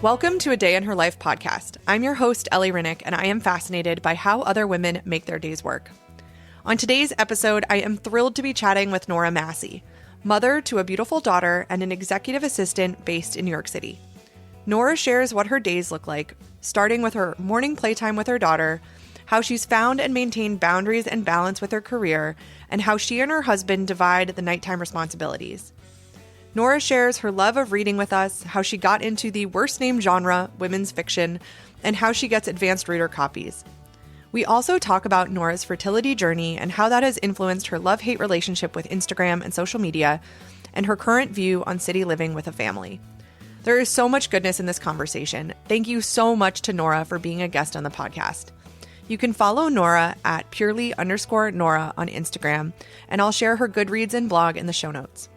Welcome to A Day in Her Life podcast. I'm your host, Ellie Rinnick, and I am fascinated by how other women make their days work. On today's episode, I am thrilled to be chatting with Nora Massey, mother to a beautiful daughter and an executive assistant based in New York City. Nora shares what her days look like, starting with her morning playtime with her daughter, how she's found and maintained boundaries and balance with her career, and how she and her husband divide the nighttime responsibilities. Nora shares her love of reading with us, how she got into the worst-named genre, women's fiction, and how she gets advanced reader copies. We also talk about Nora's fertility journey and how that has influenced her love-hate relationship with Instagram and social media, and her current view on city living with a family. There is so much goodness in this conversation. Thank you so much to Nora for being a guest on the podcast. You can follow Nora at purely_Nora on Instagram, and I'll share her Goodreads and blog in the show notes.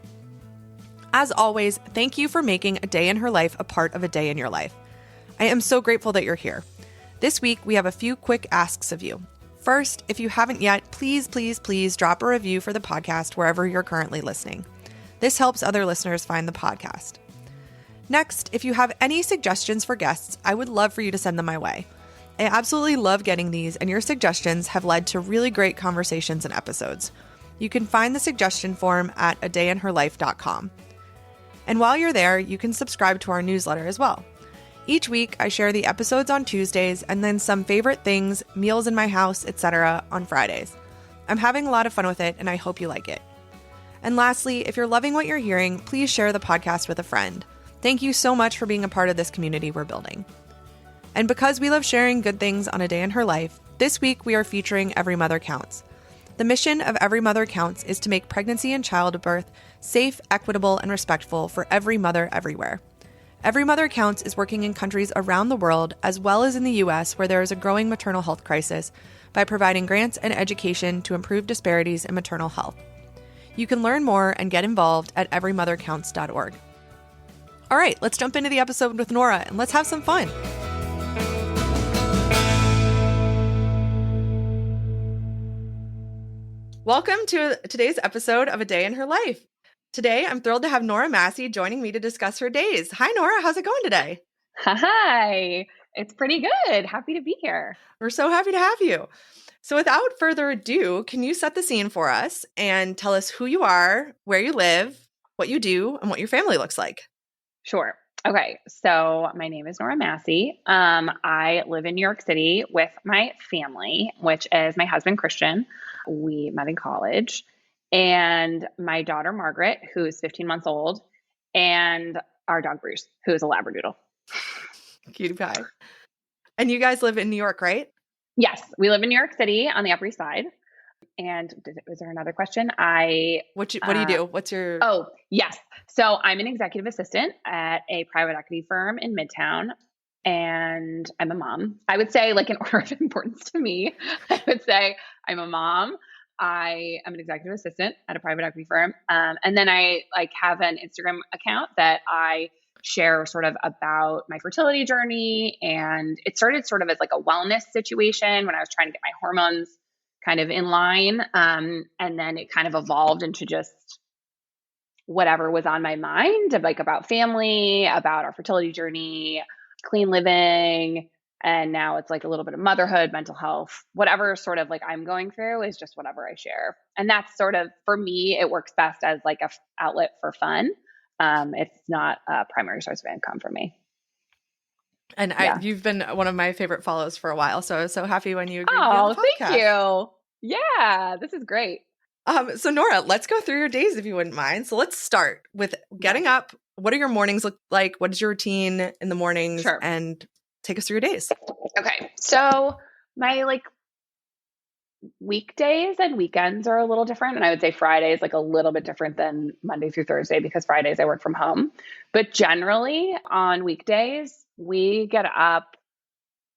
As always, thank you for making A Day in Her Life a part of A Day in Your Life. I am so grateful that you're here. This week, we have a few quick asks of you. First, if you haven't yet, please drop a review for the podcast wherever you're currently listening. This helps other listeners find the podcast. Next, if you have any suggestions for guests, I would love for you to send them my way. I absolutely love getting these, and your suggestions have led to really great conversations and episodes. You can find the suggestion form at adayinherlife.com. And while you're there, you can subscribe to our newsletter as well. Each week, I share the episodes on Tuesdays and then some favorite things, meals in my house, etc. on Fridays. I'm having a lot of fun with it, and I hope you like it. And lastly, if you're loving what you're hearing, please share the podcast with a friend. Thank you so much for being a part of this community we're building. And because we love sharing good things on A Day in Her Life, this week we are featuring Every Mother Counts. The mission of Every Mother Counts is to make pregnancy and childbirth safe, equitable, and respectful for every mother everywhere. Every Mother Counts is working in countries around the world, as well as in the U.S., where there is a growing maternal health crisis, by providing grants and education to improve disparities in maternal health. You can learn more and get involved at everymothercounts.org. All right, let's jump into the episode with Nora, and let's have some fun. Welcome to today's episode of A Day in Her Life. Today, I'm thrilled to have Nora Massey joining me to discuss her days. Hi, Nora. How's it going today? Hi. It's pretty good. Happy to be here. We're so happy to have you. So without further ado, can you set the scene for us and tell us who you are, where you live, what you do, and what your family looks like? Sure. Okay. So my name is Nora Massey. I live in New York City with my family, which is my husband, Christian. We met in college, and my daughter, Margaret, who is 15 months old, and our dog, Bruce, who is a Labradoodle. Cutie pie. And you guys live in New York, right? Yes. We live in New York City on the Upper East Side. And was there another question? What do you do? What's your... Oh, yes. So I'm an executive assistant at a private equity firm in Midtown, and I'm a mom. I would say, like, in order of importance to me, I would say I'm a mom. I am an executive assistant at a private equity firm. And then I have an Instagram account that I share sort of about my fertility journey. And it started sort of as like a wellness situation when I was trying to get my hormones kind of in line. And then it kind of evolved into just whatever was on my mind, of like about family, about our fertility journey, clean living. And now it's like a little bit of motherhood, mental health, whatever sort of like I'm going through is just whatever I share. And that's sort of, for me, it works best as like a outlet for fun. It's not a primary source of income for me. And you've been one of my favorite follows for a while, so I was so happy when you agreed to be on the podcast. Thank you. Yeah, this is great. So Nora, let's go through your days if you wouldn't mind. So let's start with getting up. What do your mornings look like? What is your routine in the mornings? Sure. And take us through your days. Okay. So my weekdays and weekends are a little different. And I would say Friday is like a little bit different than Monday through Thursday, because Fridays I work from home. But generally on weekdays, we get up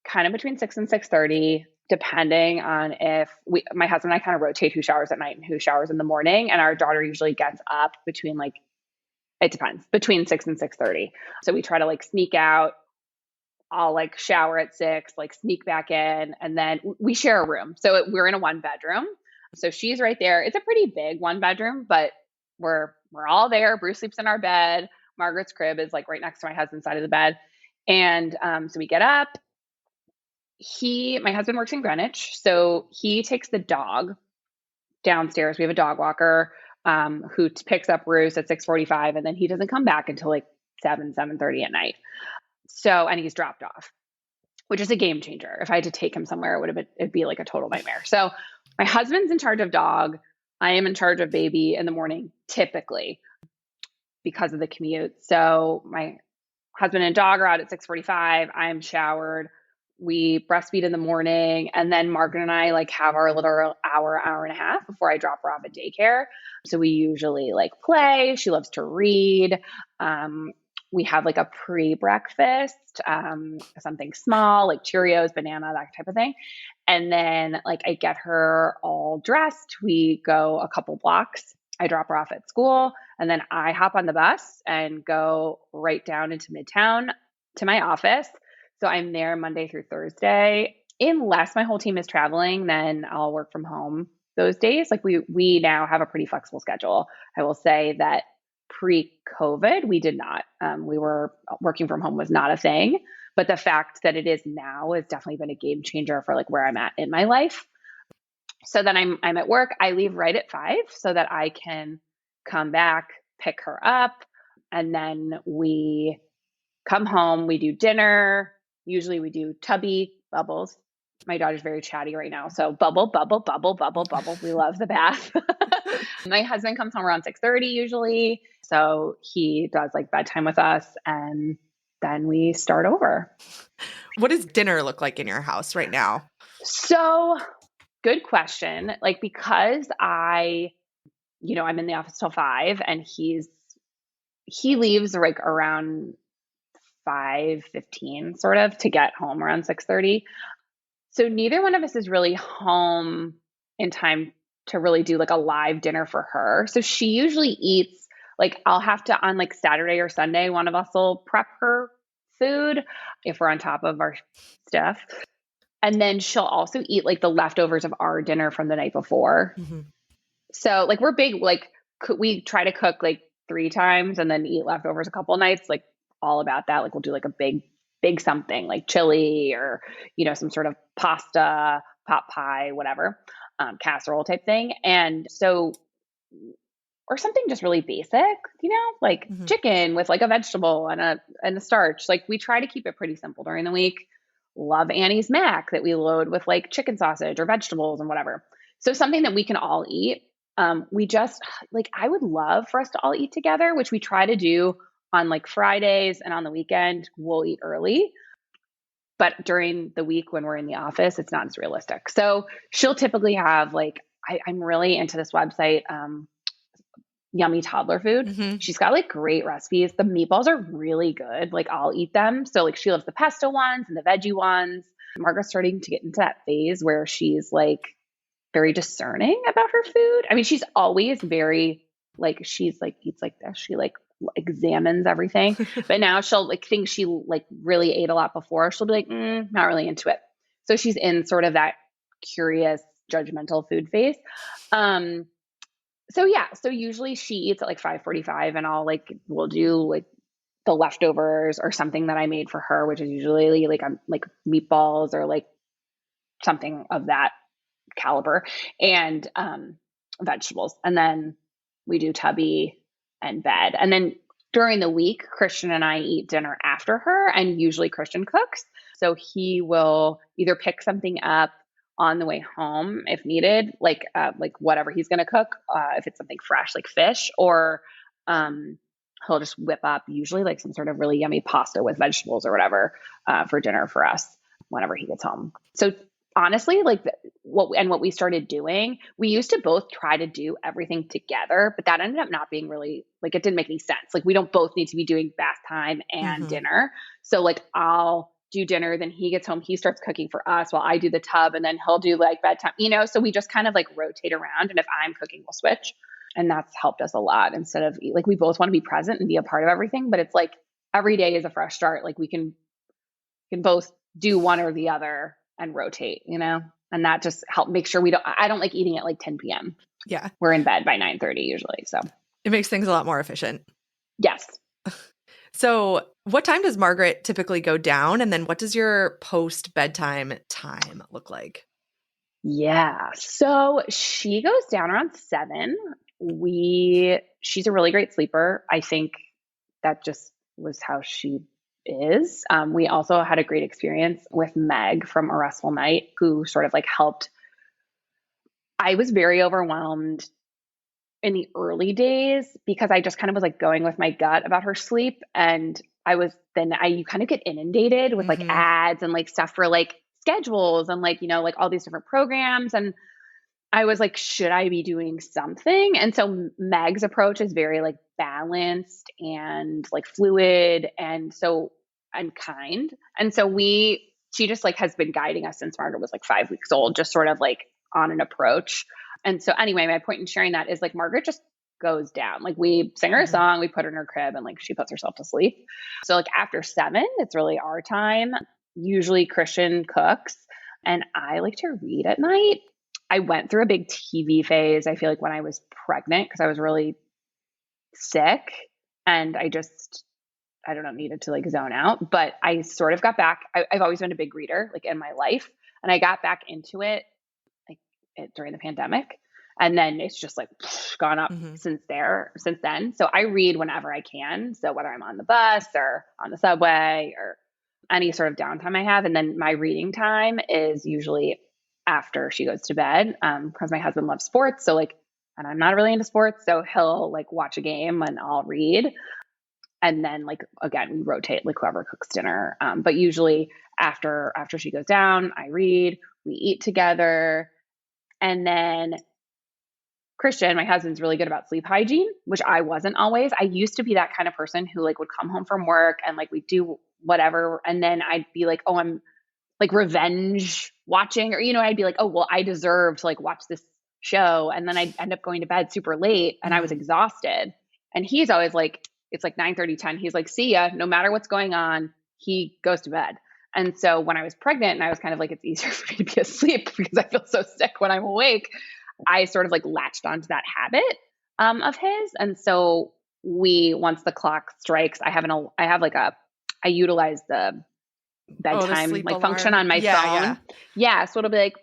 kind of between 6 and 6:30, depending on if my husband and I kind of rotate who showers at night and who showers in the morning. And our daughter usually gets up between it depends, between 6 and 6:30. So we try to sneak out. I'll shower at 6, sneak back in, and then we share a room. So we're in a 1-bedroom. So she's right there. It's a pretty big 1-bedroom, but we're all there. Bruce sleeps in our bed. Margaret's crib is right next to my husband's side of the bed. And so we get up. My husband works in Greenwich, so he takes the dog downstairs. We have a dog walker who picks up Roos at 6:45, and then he doesn't come back until like 7:30 at night. So, and he's dropped off, which is a game changer. If I had to take him somewhere, it'd be like a total nightmare. So my husband's in charge of dog. I am in charge of baby in the morning, typically, because of the commute. So my husband and dog are out at 6:45. I'm showered. We breastfeed in the morning, and then Margaret and I like have our little hour and a half before I drop her off at daycare. So we usually like play. She loves to read. We have like a pre-breakfast, something small like Cheerios, banana, that type of thing. And then like I get her all dressed. We go a couple blocks. I drop her off at school, and then I hop on the bus and go right down into Midtown to my office. So I'm there Monday through Thursday. Unless my whole team is traveling, then I'll work from home those days. Like we now have a pretty flexible schedule. I will say that pre-COVID, we did not. We were working from home was not a thing, but the fact that it is now has definitely been a game changer for like where I'm at in my life. So then I'm at work. I leave right at 5 so that I can come back, pick her up, and then we come home. We do dinner. Usually we do Tubby Bubbles. My daughter's very chatty right now. So bubble, bubble, bubble, bubble, bubble. We love the bath. My husband comes home around 6:30 usually. So he does like bedtime with us, and then we start over. What does dinner look like in your house right now? So good question. Like, because I'm in the office till 5, and he leaves like around 5:15 sort of to get home around 6:30. So neither one of us is really home in time to really do like a live dinner for her. So she usually eats, like I'll have to on like Saturday or Sunday, one of us will prep her food if we're on top of our stuff. And then she'll also eat like the leftovers of our dinner from the night before. Mm-hmm. So like we're big, like we try to cook like 3 times and then eat leftovers a couple nights, like all about that. Like we'll do like a big something like chili or, some sort of pasta, pot pie, whatever, casserole type thing. And so, or something just really basic, like Mm-hmm. chicken with like a vegetable and a starch. Like we try to keep it pretty simple during the week. Love Annie's Mac that we load with like chicken sausage or vegetables and whatever. So something that we can all eat. We just like, I would love for us to all eat together, which we try to do on like Fridays, and on the weekend we'll eat early. But during the week when we're in the office, it's not as realistic. So she'll typically have like, I'm really into this website, Yummy Toddler Food. Mm-hmm. She's got like great recipes. The meatballs are really good. Like I'll eat them. So like she loves the pesto ones and the veggie ones. Margaret's starting to get into that phase where she's like very discerning about her food. I mean, she's always very like, she's like, eats like this. She like examines everything, but now she'll like think she like really ate a lot before. She'll be like, not really into it. So she's in sort of that curious, judgmental food phase. So usually she eats at like 5:45, and we'll do like the leftovers or something that I made for her, which is usually like meatballs or like something of that caliber, and vegetables. And then we do Tubby and bed. And then during the week, Christian and I eat dinner after her, and usually Christian cooks. So he will either pick something up on the way home if needed, like whatever he's going to cook, if it's something fresh like fish, or he'll just whip up usually like some sort of really yummy pasta with vegetables or whatever for dinner for us whenever he gets home. So honestly, like what we started doing, we used to both try to do everything together, but that ended up not being really like, it didn't make any sense. Like we don't both need to be doing bath time and Mm-hmm. dinner. So like I'll do dinner, then he gets home, he starts cooking for us while I do the tub, and then he'll do like bedtime, so we just kind of like rotate around. And if I'm cooking, we'll switch. And that's helped us a lot, instead of like, we both want to be present and be a part of everything, but it's like every day is a fresh start. Like we can both do one or the other and rotate, and that just help make sure I don't like eating at like 10 p.m. Yeah. We're in bed by 9:30 usually. So It makes things a lot more efficient. yes. So What time does Margaret typically go down? And then what does your post bedtime time look like? Yeah. So she goes down around 7. She's a really great sleeper. I think that just was how she is. We also had a great experience with Meg from A Restful Night, who sort of like helped. I was very overwhelmed in the early days because I just kind of was like going with my gut about her sleep. And you kind of get inundated with like Mm-hmm. ads and like stuff for like schedules and like, like all these different programs. And I was like, should I be doing something? And so Meg's approach is very like balanced and like fluid and kind. And so she just like has been guiding us since Margaret was like 5 weeks old, just sort of like on an approach. And so anyway, my point in sharing that is like Margaret just goes down. Like we sing her a Mm-hmm. song, we put her in her crib and like she puts herself to sleep. So like after 7, it's really our time. Usually Christian cooks and I like to read at night. I went through a big TV phase, I feel like when I was pregnant because I was really sick and I don't know, needed to like zone out. But I sort of got back. I've always been a big reader like in my life. And I got back into it like during the pandemic. And then it's just like gone up Mm-hmm. since then. So I read whenever I can. So whether I'm on the bus or on the subway or any sort of downtime I have. And then my reading time is usually after she goes to bed because my husband loves sports. So like, and I'm not really into sports. So he'll like watch a game and I'll read. And then like, again, we rotate like whoever cooks dinner. But usually after she goes down, I read, we eat together. And then Christian, my husband's really good about sleep hygiene, which I wasn't always. I used to be that kind of person who like would come home from work and like we'd do whatever. And then I'd be like, oh, I'm like revenge watching, or, I'd be like, oh, well, I deserve to like watch this show. And then I'd end up going to bed super late and I was Mm-hmm. exhausted. And he's always like, it's like 9:30, 10. He's like, see ya, no matter what's going on, he goes to bed. And so when I was pregnant and I was kind of like, it's easier for me to be asleep because I feel so sick when I'm awake, I sort of like latched onto that habit of his. And so once the clock strikes, I utilize the Oh, the bedtime sleep like function alarm. on my Yeah, yeah. phone. Yeah. So it'll be like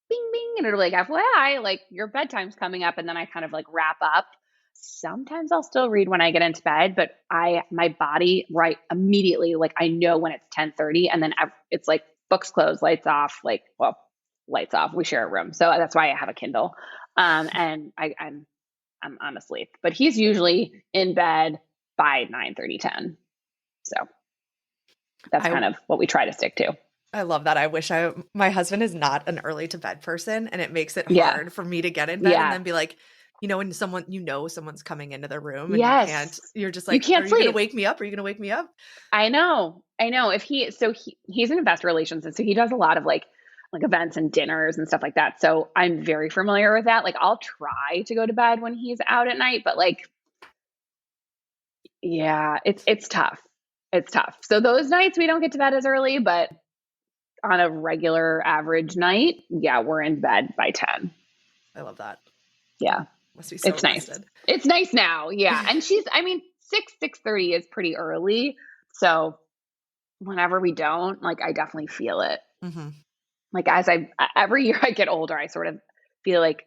bing, bing. And it'll be like, FYI, like your bedtime's coming up. And then I kind of like wrap up. Sometimes I'll still read when I get into bed, but my body right immediately, like I know when it's 10:30 and then it's like books closed, lights off, lights off. We share a room. So that's why I have a Kindle. And I'm asleep, but he's usually in bed by 9:30, 10. So that's I kind of what we try to stick to. I love that. I wish my husband is not an early to bed person, and it makes it Yeah. hard for me to get in bed and Yeah. then be like, when someone's coming into the room and Yes. you're just You like, are can't you going to sleep. wake me up? Are you going to wake me up? I know. I know. He's in investor relations. And so he does a lot of like events and dinners and stuff like that. So I'm very familiar with that. Like I'll try to go to bed when he's out at night, but like, yeah, it's tough. It's tough. So those nights we don't get to bed as early, but on a regular average night, yeah, we're in bed by 10. I love that. Yeah. Must be so It's nice. rested. It's nice now. Yeah. And 6:30 is pretty early. So whenever we don't, like, I definitely feel it. Mm-hmm. Like, every year I get older, I sort of feel like,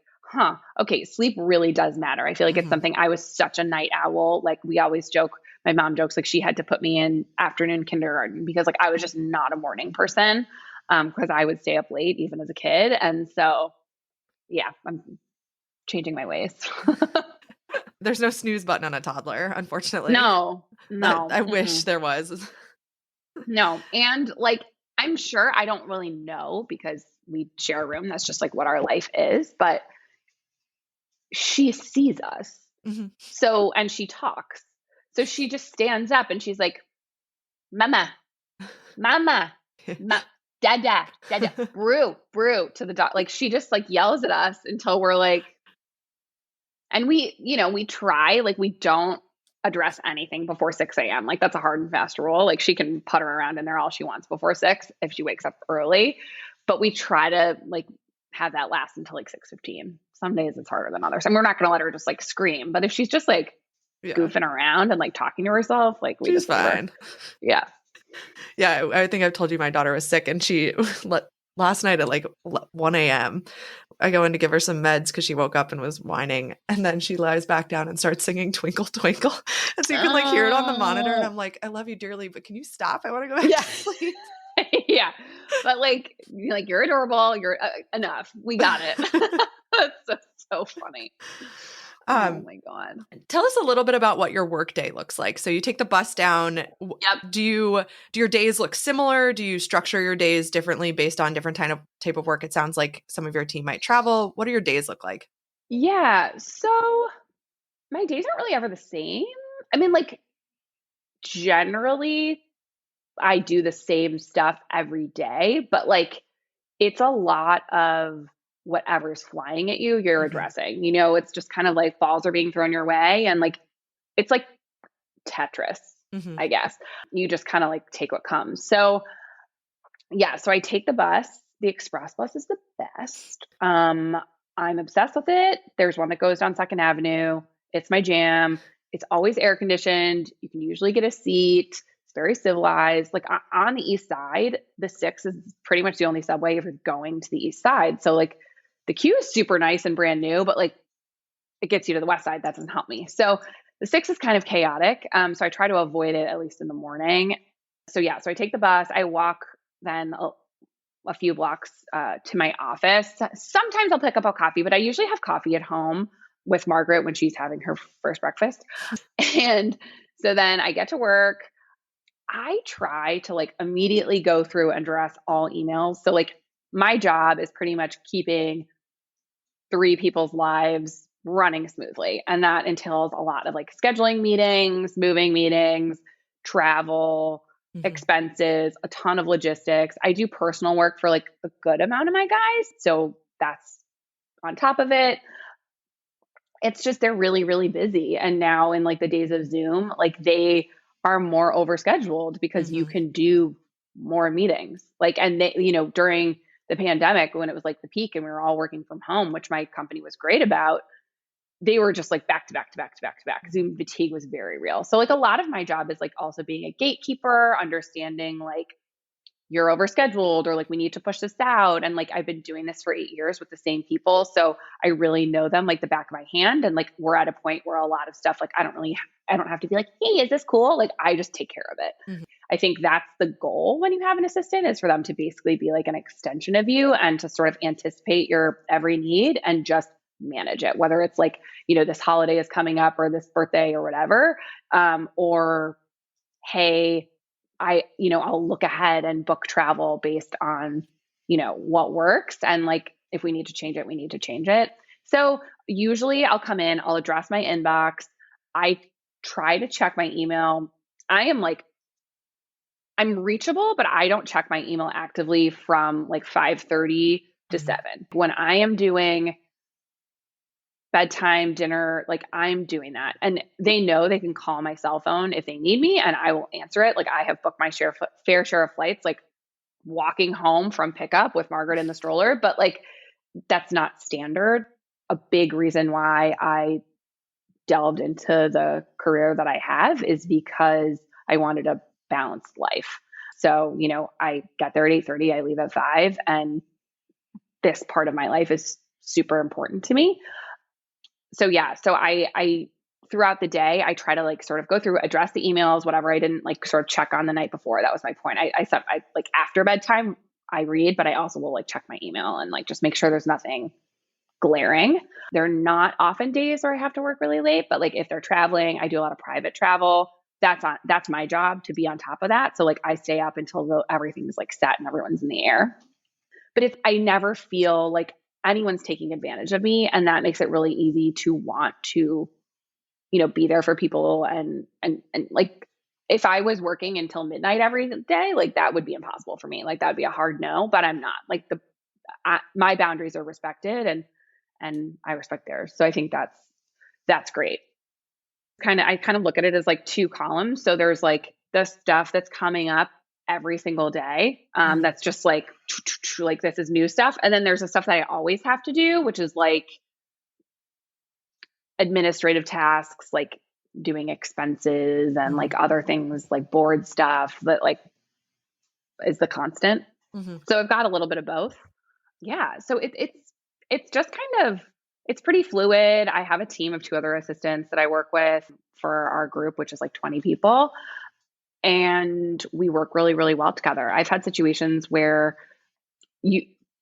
okay, sleep really does matter. I feel like it's Mm-hmm. something. I was such a night owl. Like, we always joke, my mom jokes, like, she had to put me in afternoon kindergarten because, like, I was just not a morning person because I would stay up late even as a kid. And so, yeah, I'm changing my ways. There's no snooze button on a toddler, unfortunately. No. I wish there was. No. And like, I'm sure I don't really know because we share a room. That's just like what our life is. But she sees us. Mm-hmm. So, and she talks. So she just stands up and she's like, Mama, Mama, Dada, Dada, brew, to the dog. Like she just like yells at us until we're like, and we try, like we don't address anything before 6 a.m. Like that's a hard and fast rule. Like she can putter around in there all she wants before 6 if she wakes up early. But we try to like have that last until like 6:15. Some days it's harder than others. And we're not going to let her just like scream. But if she's just like Yeah. goofing around and like talking to herself. Like we She's just leave her. fine. Yeah. Yeah, I think I've told you my daughter was sick, and she last night at like 1 a.m. I go in to give her some meds because she woke up and was whining, and then she lies back down and starts singing "Twinkle Twinkle," and so you can like hear it on the monitor. And I'm like, I love you dearly, but can you stop? I want to go back Yeah. to sleep. Yeah. But like, you're adorable. You're enough. We got it. That's so funny. Oh my God. Tell us a little bit about what your work day looks like. So you take the bus down. Yep. Do your days look similar? Do you structure your days differently based on different type of work? It sounds like some of your team might travel. What do your days look like? Yeah. So my days aren't really ever the same. I mean, like generally I do the same stuff every day, but like it's a lot of whatever's flying at you, you're Hmm. addressing. It's just kind of like balls are being thrown your way and like it's like Tetris, Hmm. I guess. You just kind of like take what comes. So, yeah, so I take the bus. The express bus is the best. I'm obsessed with it. There's one that goes down Second Avenue. It's my jam. It's always air conditioned. You can usually get a seat. It's very civilized. Like on the east side, the six is pretty much the only subway if you're going to the east side. So like the queue is super nice and brand new, but like it gets you to the west side. That doesn't help me. So the six is kind of chaotic. So I try to avoid it at least in the morning. So yeah, so I take the bus. I walk then a few blocks to my office. Sometimes I'll pick up a coffee, but I usually have coffee at home with Margaret when she's having her first breakfast. And so then I get to work. I try to like immediately go through and address all emails. So like my job is pretty much keeping three people's lives running smoothly. And that entails a lot of like scheduling meetings, moving meetings, travel, Hmm. expenses, a ton of logistics. I do personal work for like a good amount of my guys. So that's on top of it. It's just they're really, really busy. And now in like the days of Zoom, like they are more overscheduled because you Hmm. can do more meetings. Like, and they, during the pandemic when it was like the peak and we were all working from home, which my company was great about, they were just like back to back to back to back to back. Zoom fatigue was very real. So like a lot of my job is like also being a gatekeeper, understanding like you're overscheduled or like we need to push this out. And like I've been doing this for 8 years with the same people. So I really know them like the back of my hand. And like we're at a point where a lot of stuff, like I don't have to be like, hey, is this cool? Like I just take care of it. Hmm. I think that's the goal when you have an assistant is for them to basically be like an extension of you and to sort of anticipate your every need and just manage it, whether it's like, this holiday is coming up or this birthday or whatever. Or, hey, I'll look ahead and book travel based on, what works. And like, if we need to change it, we need to change it. So usually I'll come in, I'll address my inbox. I try to check my email. I'm reachable, but I don't check my email actively from like 5:30 to Hmm. 7. When I am doing bedtime, dinner, like I'm doing that. And they know they can call my cell phone if they need me and I will answer it. Like I have booked my fair share of flights, like walking home from pickup with Margaret in the stroller, but like that's not standard. A big reason why I delved into the career that I have is because I wanted a balanced life. So, I get there at 8:30, I leave at 5, and this part of my life is super important to me. So yeah, so I throughout the day, I try to like sort of go through, address the emails, whatever I didn't like sort of check on the night before. That was my point. I like after bedtime, I read, but I also will like check my email and like just make sure there's nothing glaring. They're not often days where I have to work really late, but like if they're traveling, I do a lot of private travel. That's my job to be on top of that. So like I stay up until everything's like set and everyone's in the air. But I never feel like anyone's taking advantage of me, and that makes it really easy to want to, be there for people and like if I was working until midnight every day, like that would be impossible for me. Like that would be a hard no, but I'm not. Like my boundaries are respected and I respect theirs. So I think that's great. I kind of look at it as like two columns. So there's like the stuff that's coming up every single day. Hmm. That's just like this is new stuff. And then there's the stuff that I always have to do, which is like administrative tasks, like doing expenses and like other things like board stuff that like is the constant. Mm-hmm. So I've got a little bit of both. Yeah. So it's just kind of, it's pretty fluid. I have a team of two other assistants that I work with for our group, which is like 20 people. And we work really, really well together. I've had situations where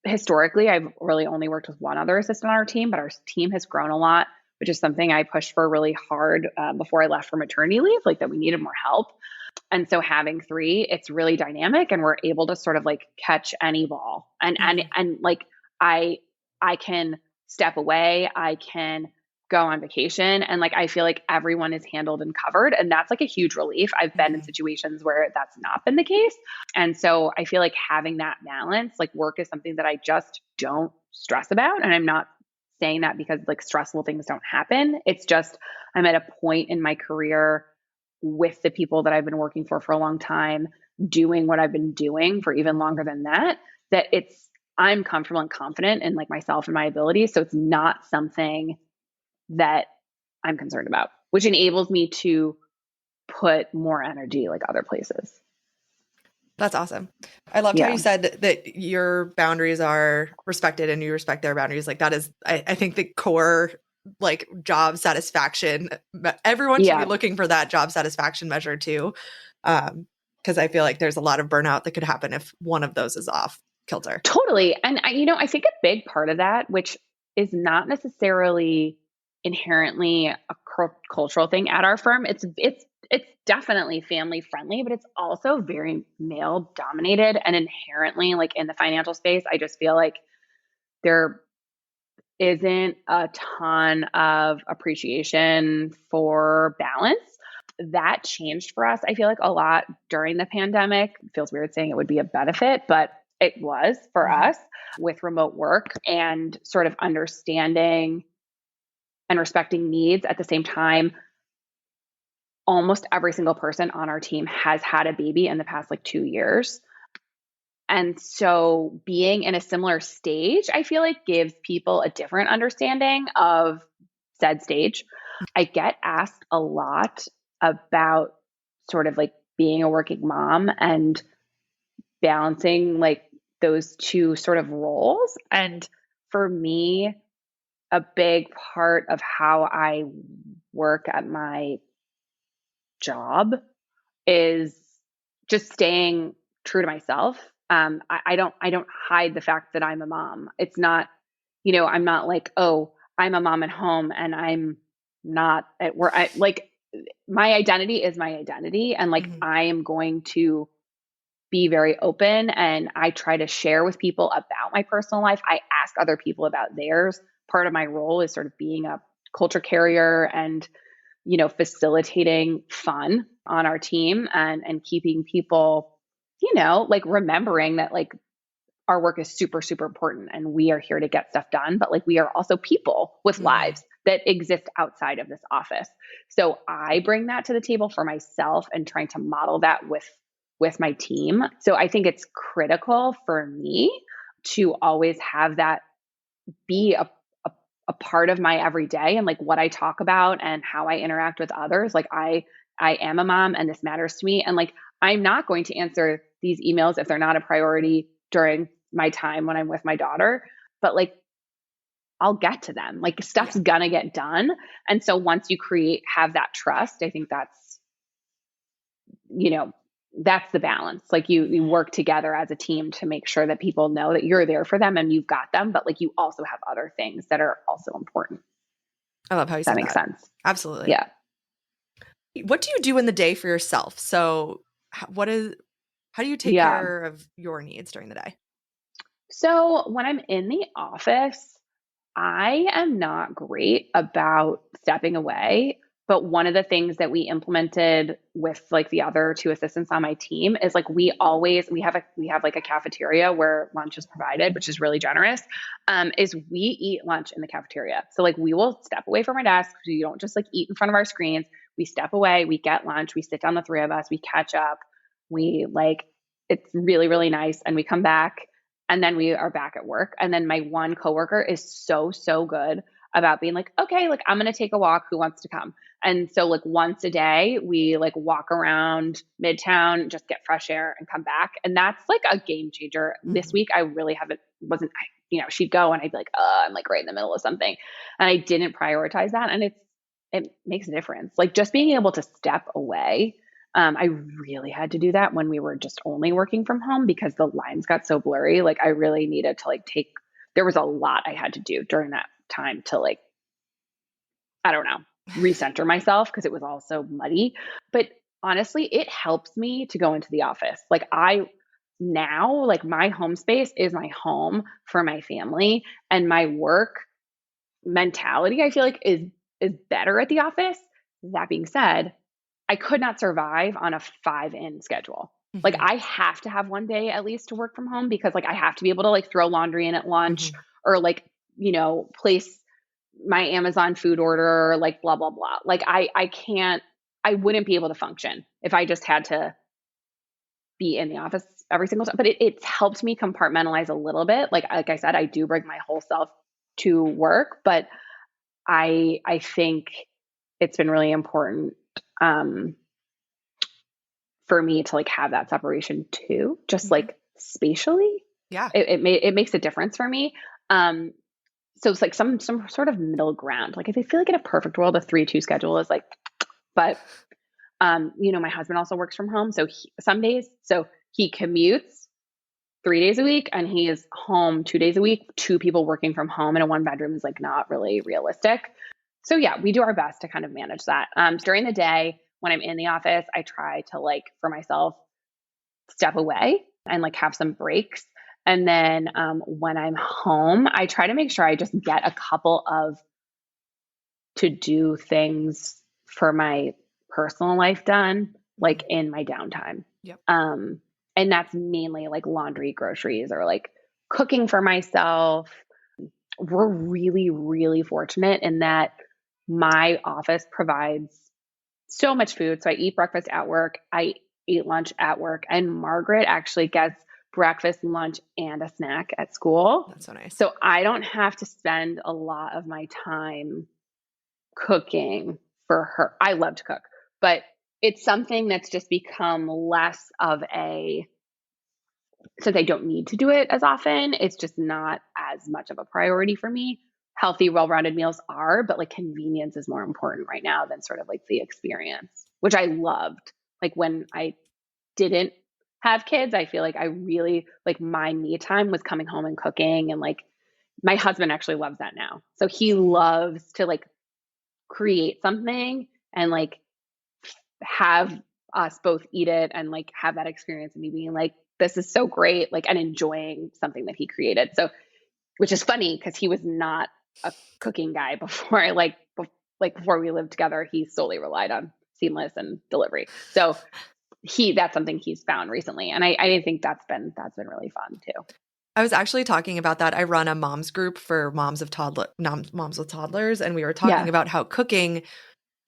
historically, I've really only worked with one other assistant on our team, but our team has grown a lot, which is something I pushed for really hard before I left for maternity leave, like that we needed more help. And so having three, it's really dynamic and we're able to sort of like catch any ball and like I can step away, I can go on vacation and like I feel like everyone is handled and covered and that's like a huge relief. I've been in situations where that's not been the case. And so I feel like having that balance, like work is something that I just don't stress about. And I'm not saying that because like stressful things don't happen. It's just I'm at a point in my career with the people that I've been working for a long time, doing what I've been doing for even longer than that, that I'm comfortable and confident in like myself and my abilities. So it's not something that I'm concerned about, which enables me to put more energy like other places. That's awesome. I loved how you said that your boundaries are respected and you respect their boundaries. Like that is, I think the core like job satisfaction, everyone should be looking for that job satisfaction measure too. Cause I feel like there's a lot of burnout that could happen if one of those is off kilter. Totally. And I think a big part of that, which is not necessarily inherently a cultural thing at our firm, it's definitely family friendly, but it's also very male dominated and inherently like in the financial space, I just feel like there isn't a ton of appreciation for balance. That changed for us, I feel like a lot during the pandemic. It feels weird saying it would be a benefit, but it was for us with remote work and sort of understanding and respecting needs at the same time. Almost every single person on our team has had a baby in the past like 2 years. And so being in a similar stage, I feel like gives people a different understanding of said stage. I get asked a lot about sort of like being a working mom and balancing like those two sort of roles. And for me, a big part of how I work at my job is just staying true to myself. I don't hide the fact that I'm a mom. It's not, I'm not like, oh, I'm a mom at home and I'm not at work. My identity is my identity. And like, I am going to be very open and I try to share with people about my personal life. I ask other people about theirs. Part of my role is sort of being a culture carrier and, facilitating fun on our team and keeping people, like remembering that like our work is super, super important and we are here to get stuff done. But like we are also people with lives that exist outside of this office. So I bring that to the table for myself and trying to model that with my team. So I think it's critical for me to always have that be a part of my everyday and like what I talk about and how I interact with others. Like I am a mom and this matters to me. And like, I'm not going to answer these emails if they're not a priority during my time when I'm with my daughter, but like, I'll get to them. Like stuff's gonna get done. And so once you have that trust, I think that's the balance. Like you work together as a team to make sure that people know that you're there for them and you've got them, but like you also have other things that are also important. I love how you said that. Makes sense. Absolutely. Yeah. What do you do in the day for yourself? So how do you take care of your needs during the day? So when I'm in the office, I am not great about stepping away. But one of the things that we implemented with like the other two assistants on my team is like we have like a cafeteria where lunch is provided, which is really generous. Is we eat lunch in the cafeteria. So like we will step away from our desk. We don't just like eat in front of our screens. We step away, we get lunch, we sit down, the three of us, we catch up. It's really, really nice. And we come back and then we are back at work. And then my one coworker is so, so good about being like, okay, like I'm going to take a walk. Who wants to come? And so like once a day, we like walk around Midtown, just get fresh air and come back. And that's like a game changer. This week, I really wasn't, she'd go and I'd be like, I'm like right in the middle of something. And I didn't prioritize that. And it makes a difference. Like just being able to step away. I really had to do that when we were just only working from home because the lines got so blurry. Like I really needed to like there was a lot I had to do during that time to like, I don't know, recenter myself because it was all so muddy. But honestly, it helps me to go into the office. Like now, like my home space is my home for my family, and my work mentality, I feel like is better at the office. That being said, I could not survive on a 5-in schedule. Like I have to have one day at least to work from home because like I have to be able to like throw laundry in at lunch or like, place my Amazon food order, like blah, blah, blah. Like I wouldn't be able to function if I just had to be in the office every single time. But it's helped me compartmentalize a little bit. Like I said, I do bring my whole self to work, but I think it's been really important for me to like have that separation too, just like spatially. Yeah. It makes a difference for me. So it's like some sort of middle ground. Like if I feel like in a perfect world, a 3-2 schedule is like, but my husband also works from home. So some days, so he commutes 3 days a week and he is home 2 days a week. 2 people working from home in a 1-bedroom is like not really realistic. So yeah, we do our best to kind of manage that. During the day when I'm in the office, I try to like for myself step away and like have some breaks. And then when I'm home, I try to make sure I just get a couple of to do things for my personal life done, like in my downtime. Yep. And that's mainly like laundry, groceries, or like cooking for myself. We're really, really fortunate in that my office provides so much food. So I eat breakfast at work. I eat lunch at work. And Margaret actually gets breakfast, lunch, and a snack at school. That's so nice. So I don't have to spend a lot of my time cooking for her. I love to cook, but it's something that's just become less of since I don't need to do it as often, it's just not as much of a priority for me. Healthy, well-rounded meals are, but like convenience is more important right now than sort of like the experience, which I loved. Like when I didn't have kids, I feel like I really like my me time was coming home and cooking, and like my husband actually loves that now. So he loves to like create something and like have us both eat it and like have that experience of me being like, this is so great, like, and enjoying something that he created. So, which is funny because he was not a cooking guy before, before we lived together, he solely relied on Seamless and delivery. So that's something he's found recently. And I think that's been really fun too. I was actually talking about that. I run a moms group for moms with toddlers. And we were talking about how cooking,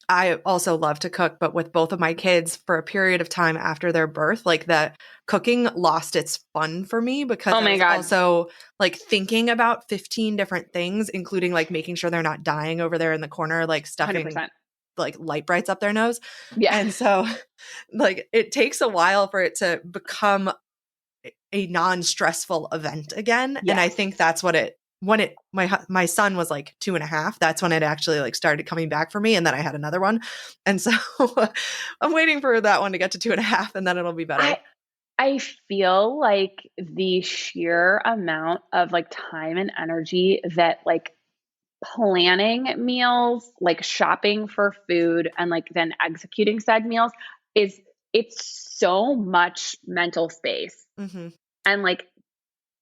I also love to cook, but with both of my kids for a period of time after their birth, like the cooking lost its fun for me because I was also like thinking about 15 different things, including like making sure they're not dying over there in the corner, like stuffing 100%. like light brights up their nose. Yeah. And so like it takes a while for it to become a non-stressful event again. Yes. And I think that's my son was like 2.5. That's when it actually like started coming back for me. And then I had another one. And so I'm waiting for that one to get to 2.5 and then it'll be better. I feel like the sheer amount of like time and energy that like planning meals, like shopping for food and like then executing said meals it's so much mental space. And like,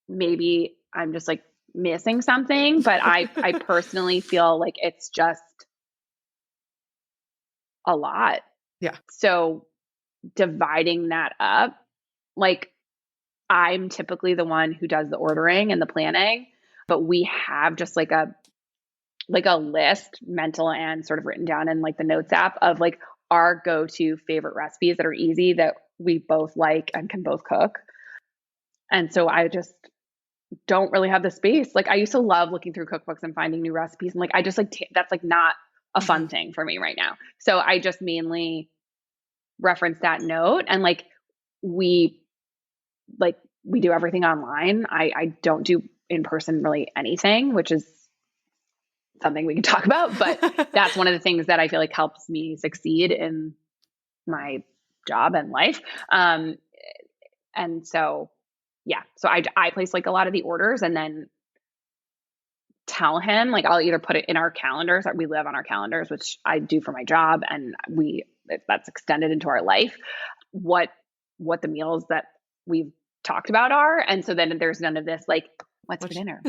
maybe I'm just like missing something, but I personally feel like it's just a lot. Yeah. So dividing that up, like I'm typically the one who does the ordering and the planning, but we have just like a list, mental and sort of written down in like the notes app of like our go-to favorite recipes that are easy that we both like and can both cook. And so I just don't really have the space. Like I used to love looking through cookbooks and finding new recipes. And like, I just like, that's like not a fun thing for me right now. So I just mainly reference that note. And we, like, we do everything online. I don't do in person really anything, which is something we can talk about, but that's one of the things that I feel like helps me succeed in my job and life. And so, yeah, so I place like a lot of the orders and then tell him, like, I'll either put it in our calendars that we live on our calendars, which I do for my job. And that's extended into our life, what the meals that we've talked about are. And so then there's none of this, like, what's for dinner,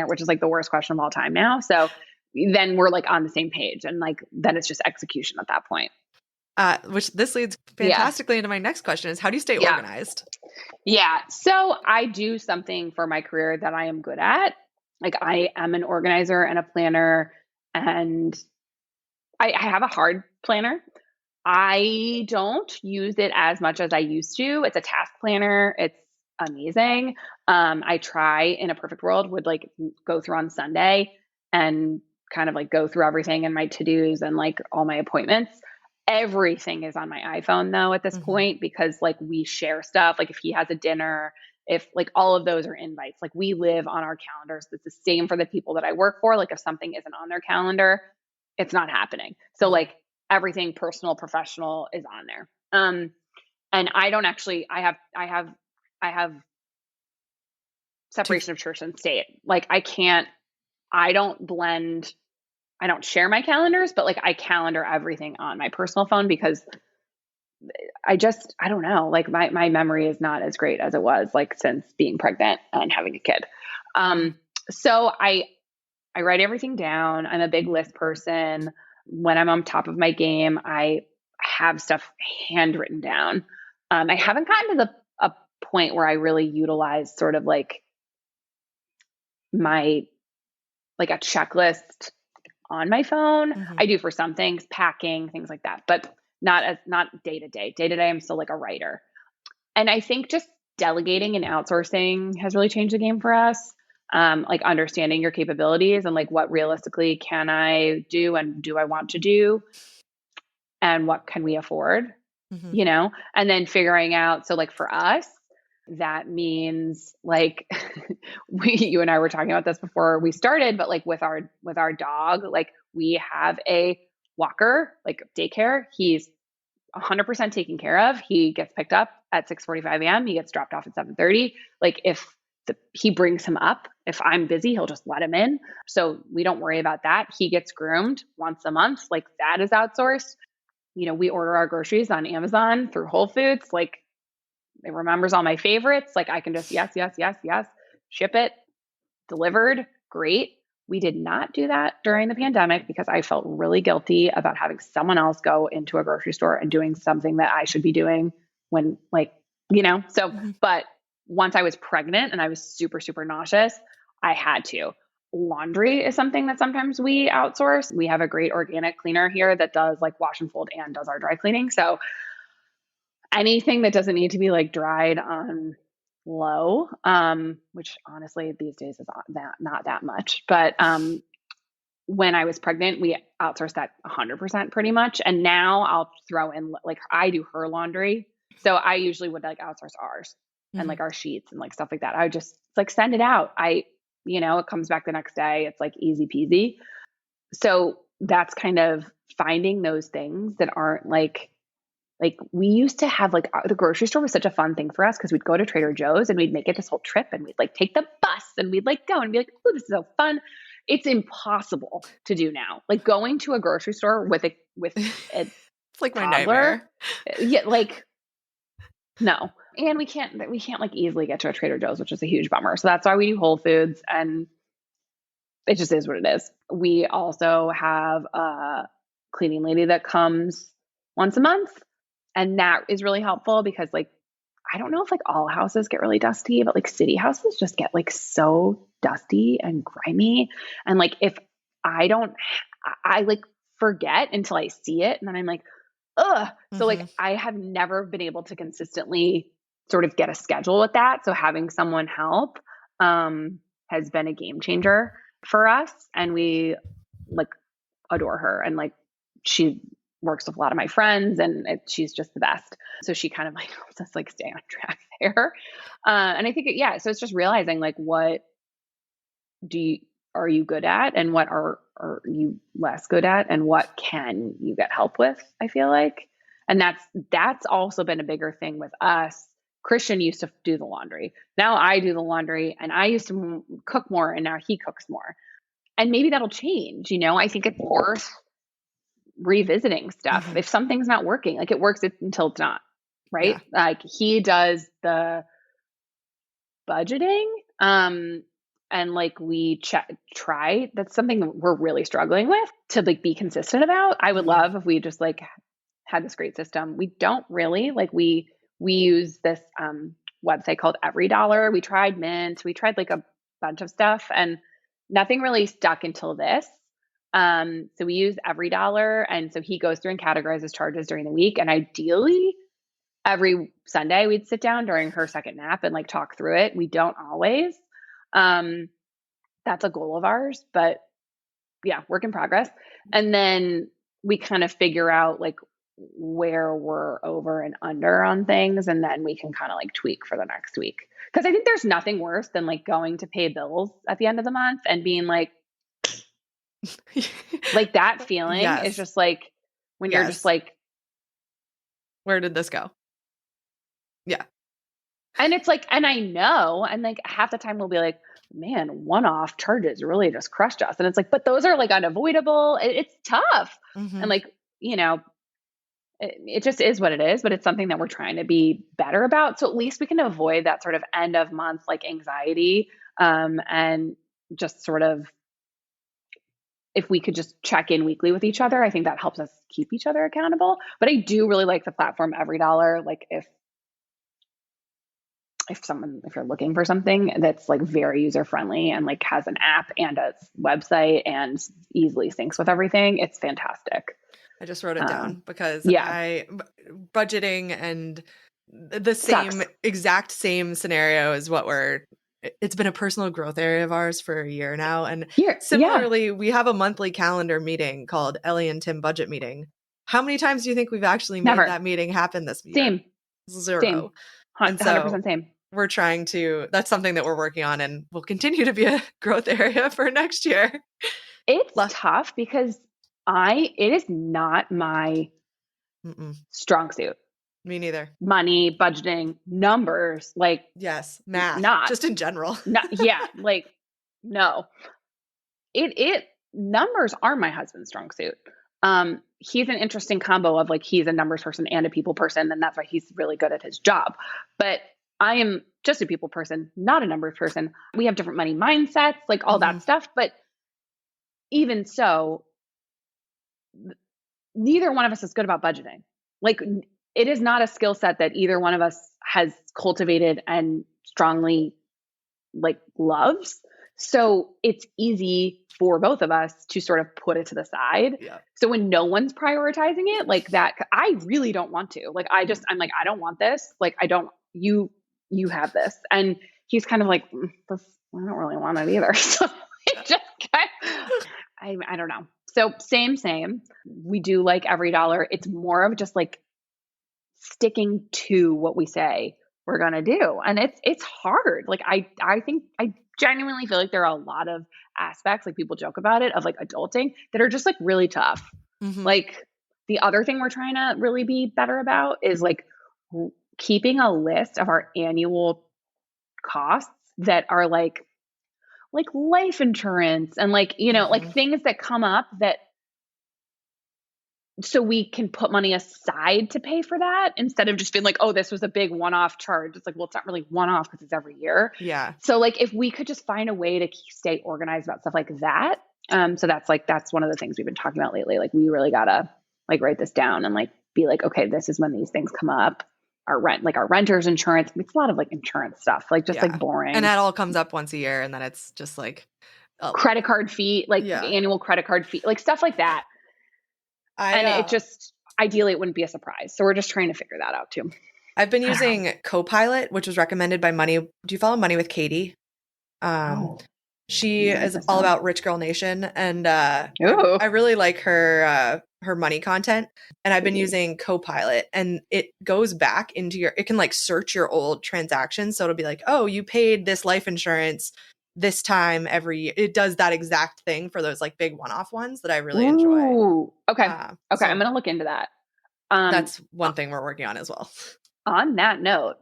which is like the worst question of all time now. So then we're like on the same page and like, then it's just execution at that point. Which this leads fantastically into my next question is, how do you stay organized? Yeah. So I do something for my career that I am good at. Like I am an organizer and a planner, and I have a hard planner. I don't use it as much as I used to. It's a task planner. It's amazing. I try in a perfect world would like go through on Sunday and kind of like go through everything and my to-dos and like all my appointments. Everything is on my iPhone though at this point, because like we share stuff. Like if he has a dinner, if like all of those are invites, like we live on our calendars. It's the same for the people that I work for. Like if something isn't on their calendar, it's not happening. So like everything personal, professional is on there. And I don't actually, I have separation of church and state. Like I don't share my calendars, but like I calendar everything on my personal phone because I don't know, like my memory is not as great as it was like since being pregnant and having a kid. So I write everything down. I'm a big list person. When I'm on top of my game, I have stuff handwritten down. I haven't gotten to a point where I really utilize sort of like my, like a checklist on my phone. I do for some things, packing, things like that, but not day to day. Day to day, I'm still like a writer. And I think just delegating and outsourcing has really changed the game for us. Like understanding your capabilities and like what realistically can I do and do I want to do and what can we afford, you know, and then figuring out. So like for us, that means like you and I were talking about this before we started, but like with our dog, like we have a walker, like daycare. He's 100% taken care of. He gets picked up at 6:45 a.m. He gets dropped off at 7:30. Like if he brings him up, if I'm busy, he'll just let him in. So we don't worry about that. He gets groomed once a month. Like that is outsourced. You know, we order our groceries on Amazon through Whole Foods. Like it remembers all my favorites. Like I can just, yes, ship it, delivered. Great. We did not do that during the pandemic because I felt really guilty about having someone else go into a grocery store and doing something that I should be doing when like, you know, so, but once I was pregnant and I was super, super nauseous, I had to. Laundry is something that sometimes we outsource. We have a great organic cleaner here that does like wash and fold and does our dry cleaning. So anything that doesn't need to be like dried on low, which honestly these days is not that much, but when I was pregnant, we outsourced that 100% pretty much. And now I'll throw in, like I do her laundry. So I usually would like outsource ours and like our sheets and like stuff like that. I would just like send it out. It comes back the next day. It's like easy peasy. So that's kind of finding those things that aren't like we used to have like the grocery store was such a fun thing for us because we'd go to Trader Joe's and we'd make it this whole trip and we'd like take the bus and we'd like go and be like, oh, this is so fun. It's impossible to do now. Like going to a grocery store with a it's like my toddler, nightmare. Yeah, like no. And we can't like easily get to a Trader Joe's, which is a huge bummer. So that's why we do Whole Foods, and it just is what it is. We also have a cleaning lady that comes once a month. And that is really helpful because like, I don't know if like all houses get really dusty, but like city houses just get like so dusty and grimy. And like, if I like forget until I see it and then I'm like, ugh. So like, I have never been able to consistently sort of get a schedule with that. So having someone help has been a game changer for us. And we like adore her. And like, she works with a lot of my friends and she's just the best. So she kind of like helps us like stay on track there. And I think, so it's just realizing like, what are you good at and what are you less good at and what can you get help with, I feel like. And that's also been a bigger thing with us. Christian used to do the laundry. Now I do the laundry, and I used to cook more, and now he cooks more. And maybe that'll change, I think it's worth revisiting stuff. Mm-hmm. If something's not working, like it works until it's not, right? Yeah. Like he does the budgeting, and like we try. That's something that we're really struggling with to like be consistent about. I would love if we just like had this great system. We don't really like we use this website called Every Dollar. We tried Mint. We tried like a bunch of stuff, and nothing really stuck until this. So we use Every Dollar, and so he goes through and categorizes charges during the week. And ideally, every Sunday we'd sit down during her second nap and like talk through it. We don't always. That's a goal of ours, but yeah, work in progress. And then we kind of figure out like where we're over and under on things, and then we can kind of like tweak for the next week. Because I think there's nothing worse than like going to pay bills at the end of the month and being like that feeling is just like when you're just like, where did this go? Yeah. And it's like, and I know, and like half the time we'll be like, man, one-off charges really just crushed us. And it's like, but those are like unavoidable. It's tough. Mm-hmm. And like, it just is what it is, but it's something that we're trying to be better about. So at least we can avoid that sort of end of month, like anxiety. And just sort of, if we could just check in weekly with each other, I think that helps us keep each other accountable. But I do really like the platform Every Dollar. Like if you're looking for something that's like very user friendly and like has an app and a website and easily syncs with everything, it's fantastic. I just wrote it down because budgeting and the exact same scenario is what it's been a personal growth area of ours for a year now. And similarly, we have a monthly calendar meeting called Ellie and Tim Budget Meeting. How many times do you think we've actually made that meeting happen this year? Same. 0. 100% same. We're trying to, that's something that we're working on and will continue to be a growth area for next year. It's tough because it is not my strong suit. Me neither. Money, budgeting, numbers, like. Yes. Math. Just in general. Like, no. Numbers are my husband's strong suit. He's an interesting combo of like, he's a numbers person and a people person, and that's why he's really good at his job. But I am just a people person, not a numbers person. We have different money mindsets, like all that stuff. But even so, neither one of us is good about budgeting. Like, it is not a skill set that either one of us has cultivated and strongly like loves. So it's easy for both of us to sort of put it to the side. Yeah. So when no one's prioritizing it like that, I really don't want to. Like, I'm like, I don't want this. Like, you have this. And he's kind of like, I don't really want it either. So I don't know. So same. We do like Every Dollar. It's more of just like sticking to what we say we're going to do. And it's hard. Like, I think I genuinely feel like there are a lot of aspects, like people joke about it, of like adulting that are just like really tough. Mm-hmm. Like the other thing we're trying to really be better about is like keeping a list of our annual costs that are like life insurance and like, like things that come up that, so we can put money aside to pay for that instead of just being like, oh, this was a big one-off charge. It's like, well, it's not really one-off because it's every year. Yeah. So like, if we could just find a way to stay organized about stuff like that. So that's one of the things we've been talking about lately. Like, we really gotta like write this down and like be like, okay, this is when these things come up. Our renter's insurance. It's a lot of like insurance stuff, like just like boring. And that all comes up once a year. And then it's just like credit card fee, like annual credit card fee, like stuff like that. It just, ideally it wouldn't be a surprise. So we're just trying to figure that out too. I've been using Copilot, which was recommended by Money. Do you follow Money with Katie? Um, Oh, I'm she gonna write is this all down. about Rich Girl Nation, and Ooh. I really like her money content. And I've been Sweet. using Copilot, and it goes back into it can like search your old transactions, so it'll be like, oh, you paid this life insurance this time every year. It does that exact thing for those like big one-off ones that I really enjoy. Ooh. Okay. Okay. I'm So gonna look into that. Um, that's one thing we're working on as well. on that note,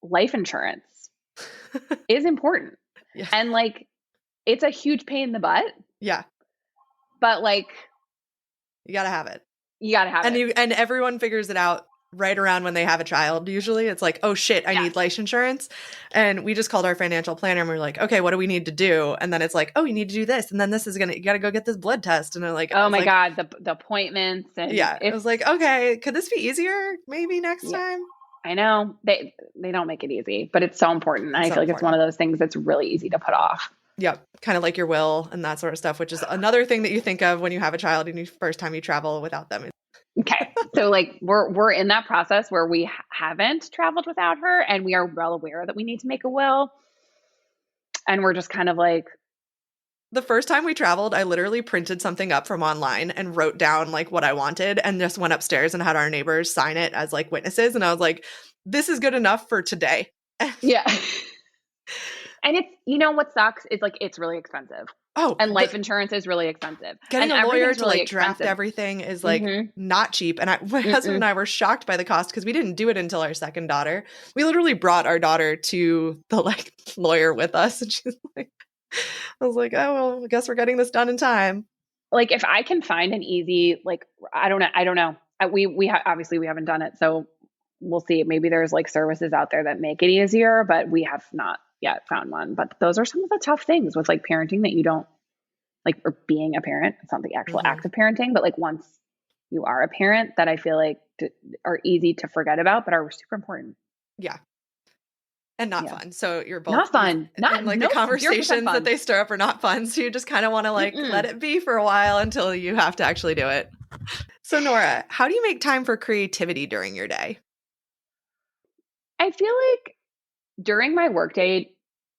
life insurance is important. Yeah. And like it's a huge pain in the butt, Yeah. but like You got to have it. you got to have it. And everyone figures it out right around when they have a child. Usually it's like, oh shit, I Yeah. need life insurance. And we just called our financial planner and we are like, okay, what do we need to do? And then it's like, oh, you need to do this. And then this is you got to go get this blood test. And I Oh was my like, God, the appointments and yeah, I was like, okay, could this be easier maybe next yeah, time? I know they don't make it easy, but it's so important. It's I so feel like it's one important. of those things that's really easy to put off. Yep. Kind of like your will and that sort of stuff, which is another thing that you think of when you have a child and you first time you travel without them. Okay. So like we're in that process where we haven't traveled without her and we are well aware that we need to make a will. And we're just kind of like, The first time we traveled, I literally printed something up from online and wrote down like what I wanted and just went upstairs and had our neighbors sign it as like witnesses. And I was like, this is good enough for today. yeah. And it's, what sucks is like, it's really expensive. Oh, And life insurance is really expensive. getting And a lawyer everything's to really like draft expensive. everything is like Mm-hmm. not cheap. And my husband and I were shocked by the cost because we didn't do it until our second daughter. We literally brought our daughter to the like lawyer with us. And she's like, I was like, oh, well, I guess we're getting this done in time. Like if I can find an easy, like, I don't know. Obviously we haven't done it. So we'll see. Maybe there's like services out there that make it easier, but we have not yet found one. But those are some of the tough things with like parenting that you don't like, or being a parent. It's not the actual act of parenting, but like once you are a parent that I feel like are easy to forget about, but are super important. Yeah. And not Yeah. fun. So you're both Not fun. and like the 0% conversations fun. that they stir up are not fun. So you just kind of want to like let it be for a while until you have to actually do it. So Nora, how do you make time for creativity during your day? I feel like during my workday,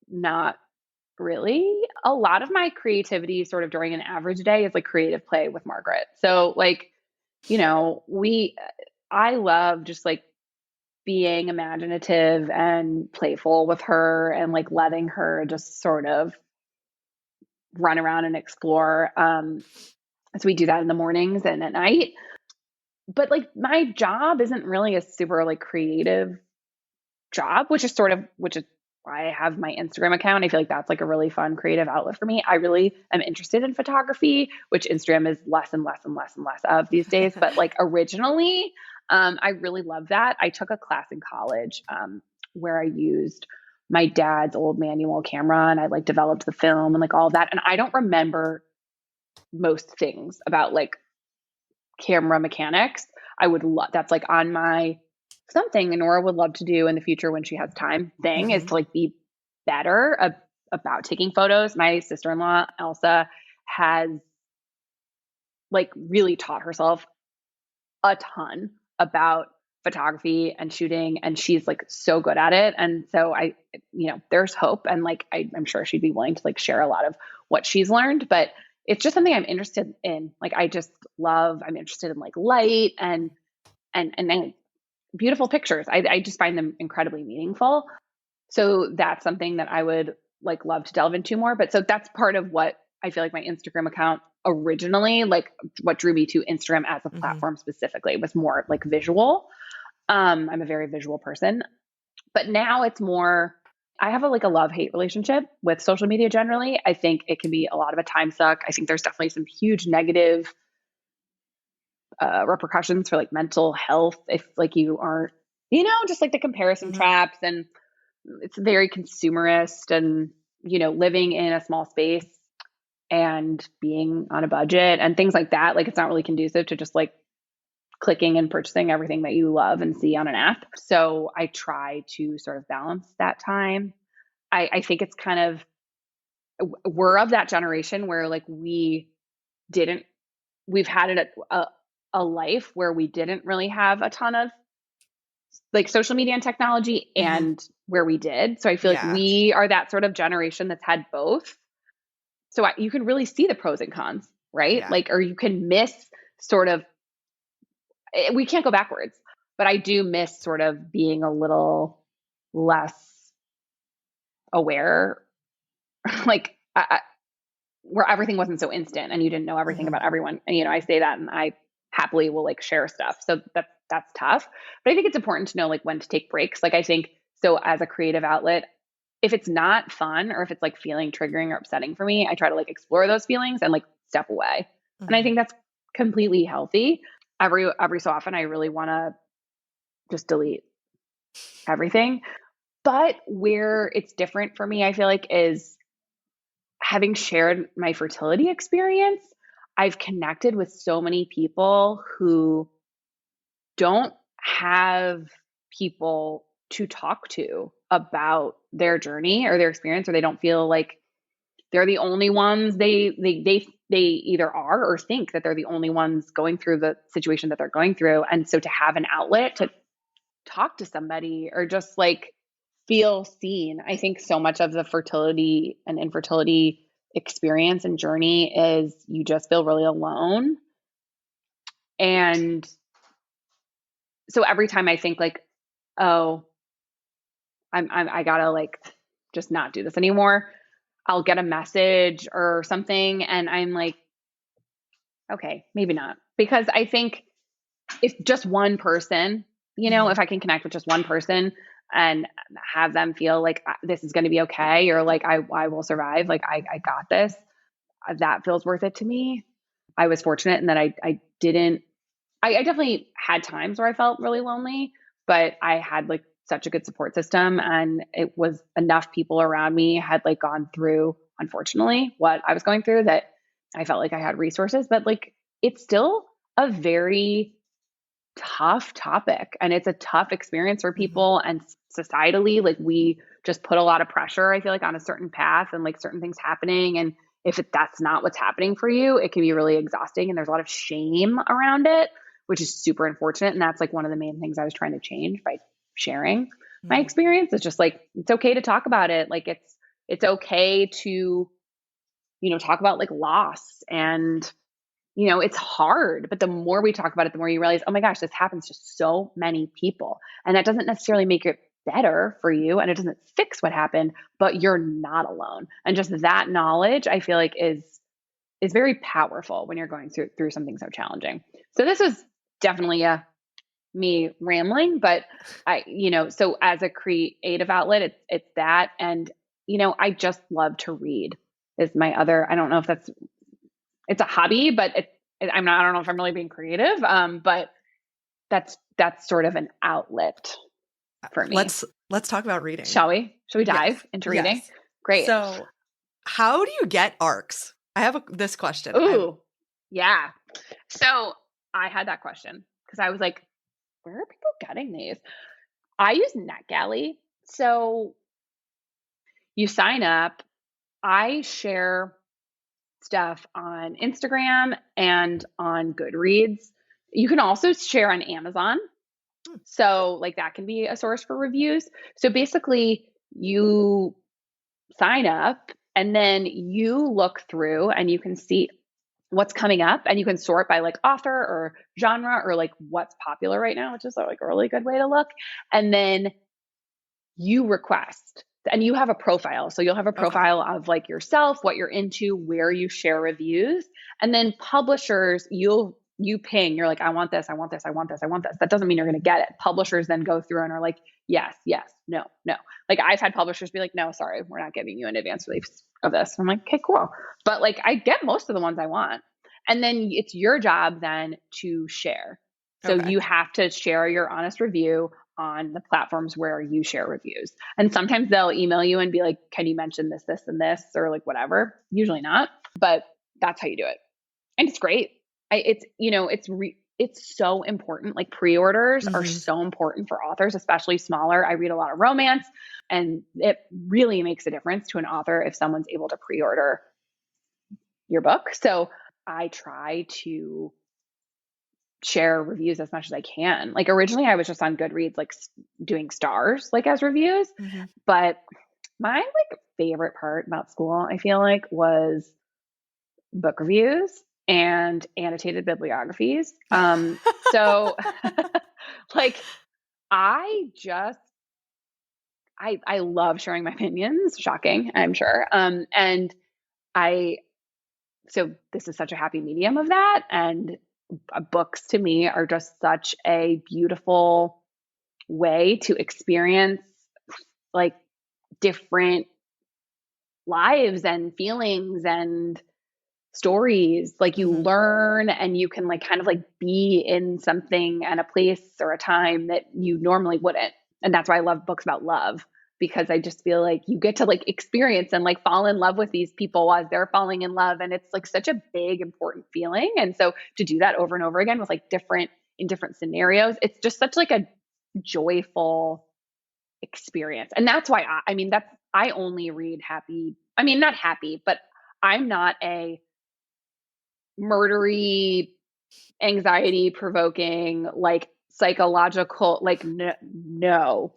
not really. A lot of my creativity sort of during an average day is like creative play with Margaret. So like, I love just like being imaginative and playful with her and like letting her just sort of run around and explore. So we do that in the mornings and at night. But like my job isn't really a super like creative job, which is why I have my Instagram account. I feel like that's like a really fun creative outlet for me. I really am interested in photography, which Instagram is less and less and less and less of these days. But like originally, I really love that. I took a class in college where I used my dad's old manual camera and I like developed the film and like all of that. And I don't remember most things about like camera mechanics. I would love that's like on my something Nora would love to do in the future when she has time thing is to like be better about taking photos. My sister-in-law, Elsa, has like really taught herself a ton about photography and shooting and she's like so good at it. And so there's hope and like I'm sure she'd be willing to like share a lot of what she's learned, but it's just something I'm interested in. Like I'm interested in like light and beautiful pictures. I just find them incredibly meaningful. So that's something that I would like love to delve into more. But so that's part of what I feel like my Instagram account originally, like what drew me to Instagram as a platform specifically was more like visual. I'm a very visual person, but now it's more, I have a love-hate relationship with social media generally. I think it can be a lot of a time suck. I think there's definitely some huge negative repercussions for like mental health if like you aren't, just like the comparison traps and it's very consumerist and, living in a small space and being on a budget and things like that. Like it's not really conducive to just like clicking and purchasing everything that you love and see on an app. So I try to sort of balance that time. I think it's kind of, we're of that generation where like we've had a life where we didn't really have a ton of like social media and technology and where we did. So I feel like Yeah. we are that sort of generation that's had both. So you can really see the pros and cons, right? Yeah. Like, or you can miss sort of, we can't go backwards, but I do miss sort of being a little less aware, like where everything wasn't so instant and you didn't know everything about everyone. And, I say that and I happily will like share stuff. So that's tough. But I think it's important to know like when to take breaks. Like I think so as a creative outlet, if it's not fun or if it's like feeling triggering or upsetting for me, I try to like explore those feelings and like step away. And I think that's completely healthy. Every so often I really want to just delete everything. But where it's different for me, I feel like, is having shared my fertility experience, I've connected with so many people who don't have people to talk to about their journey or their experience, or they don't feel like they're the only ones. They either are or think that they're the only ones going through the situation that they're going through. And so to have an outlet to talk to somebody or just like feel seen. I think so much of the fertility and infertility experience and journey is you just feel really alone. And so every time I think like, oh, I gotta like just not do this anymore, I'll get a message or something and I'm like, okay, maybe not. Because I think if just one person, if I can connect with just one person and have them feel like this is going to be okay, or like I will survive, like I got this, that feels worth it to me. I was fortunate in that I definitely had times where I felt really lonely, but I had like such a good support system and it was enough people around me had like gone through, unfortunately, what I was going through that I felt like I had resources, but like it's still a very tough topic and it's a tough experience for people and societally, like we just put a lot of pressure, I feel like, on a certain path and like certain things happening. And if that's not what's happening for you, it can be really exhausting and there's a lot of shame around it, which is super unfortunate. And that's like one of the main things I was trying to change by sharing my experience. It's just like, it's okay to talk about it. Like it's okay to, talk about like loss and it's hard, but the more we talk about it, the more you realize, oh my gosh, this happens to so many people. And that doesn't necessarily make it better for you and it doesn't fix what happened, but you're not alone. And just that knowledge, I feel like is very powerful when you're going through something so challenging. So this was definitely me rambling, but so as a creative outlet, it's that. And, I just love to read is my other, I don't know if it's a hobby, but I don't know if I'm really being creative. But that's sort of an outlet for me. Let's talk about reading. Shall we dive into reading? Yes. Great. So how do you get ARCs? I have this question. Ooh, yeah. So I had that question because I was like, where are people getting these? I use NetGalley. So you sign up. I share stuff on Instagram and on Goodreads. You can also share on Amazon. So like that can be a source for reviews. So basically you sign up and then you look through and you can see what's coming up and you can sort by like author or genre or like what's popular right now, which is like a really good way to look. And then you request and you have a profile. So you'll have a profile of like yourself, what you're into, where you share reviews. And then publishers, you ping, you're like, I want this, I want this, I want this, I want this. That doesn't mean you're going to get it. Publishers then go through and are like, yes, no. Like I've had publishers be like, no, sorry, we're not giving you an advance release of this. I'm like, okay, cool. But like I get most of the ones I want. And then it's your job then to share. So you have to share your honest review on the platforms where you share reviews. And sometimes they'll email you and be like, can you mention this, this, and this, or like whatever. Usually not, but that's how you do it. And it's great. It's so important. Like pre-orders are so important for authors, especially smaller. I read a lot of romance and it really makes a difference to an author if someone's able to pre-order your book. So I try to share reviews as much as I can. Like originally I was just on Goodreads, like doing stars, like as reviews. Mm-hmm. But my like favorite part about school, I feel like, was book reviews and annotated bibliographies. So like I just I love sharing my opinions. Shocking, I'm sure. And I so this is such a happy medium of that. And books to me are just such a beautiful way to experience like different lives and feelings and stories. Like you Mm-hmm. learn and you can like kind of like be in something and a place or a time that you normally wouldn't. And that's why I love books about love, because I just feel like you get to like experience and like fall in love with these people as they're falling in love. And it's like such a big, important feeling. And so to do that over and over again with like in different scenarios, it's just such like a joyful experience. And that's why I mean, I only read happy. I mean, not happy, but I'm not a murdery, anxiety provoking, like psychological, like no,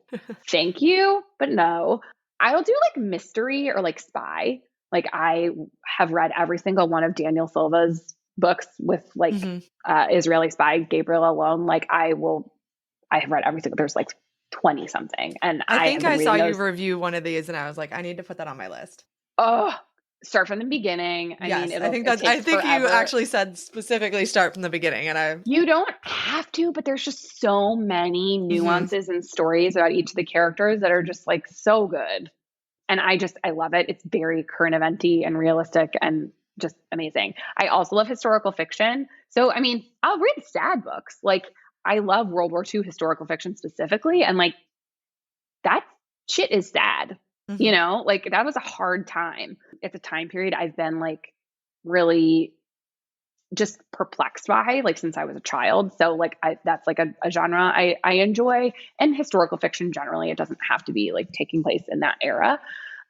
thank you, but no. I'll do like mystery or like spy. Like I have read every single one of Daniel Silva's books with like Mm-hmm. Israeli spy Gabriel alone. Like I have read every single, there's like 20 something. And I I think have been I saw reading you those. review one of these and I was like, I need to put that on my list. Oh, start from the beginning. I mean, Yes, it I takes think you forever. actually said specifically start from the beginning, and I. You don't have to, but there's just so many Mm-hmm. nuances and stories about each of the characters that are just like so good. And I love it. It's very current eventy and realistic and just amazing. I also love historical fiction. So, I mean, I'll read sad books. Like I love World War II historical fiction specifically. And like that shit is sad, Mm-hmm. like that was a hard time. It's a time period I've been like really just perplexed by like since I was a child. So like that's like a genre I enjoy, and historical fiction generally. It doesn't have to be like taking place in that era.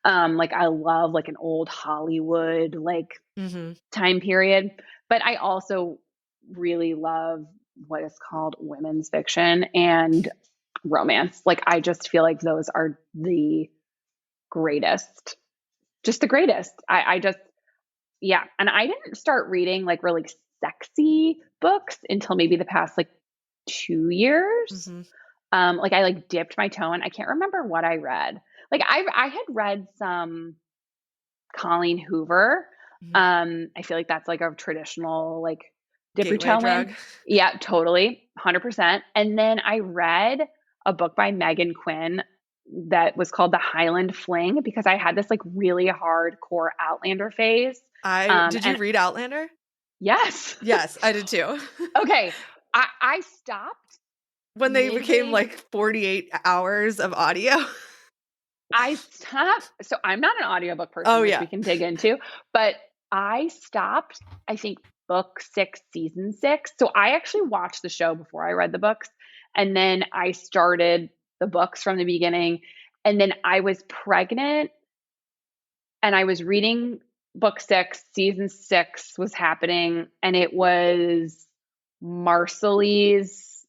Like I love like an old Hollywood like Mm-hmm. time period, but I also really love what is called women's fiction and romance. Like I just feel like those are the greatest, just the greatest. I just yeah. And I didn't start reading like really sexy books until maybe the past like 2 years. Mm-hmm. Like I like dipped my toe in. I can't remember what I read. Like I had read some Colleen Hoover. Mm-hmm. I feel like that's like a traditional like dip your Gateway toe in. drug. Yeah, totally. 100%. And then I read a book by Megan Quinn that was called The Highland Fling, because I had this like really hardcore Outlander phase. Did you And read Outlander? yes. Yes, I did too. Okay. I stopped When they became midway. like 48 hours of audio. I stopped. So I'm not an audiobook person, Oh, which yeah. we can dig into, but I stopped, I think, book 6, season 6. So I actually watched the show before I read the books. And then I started the books from the beginning. And then I was pregnant and I was reading book 6, season 6 was happening. And it was Marcelly's,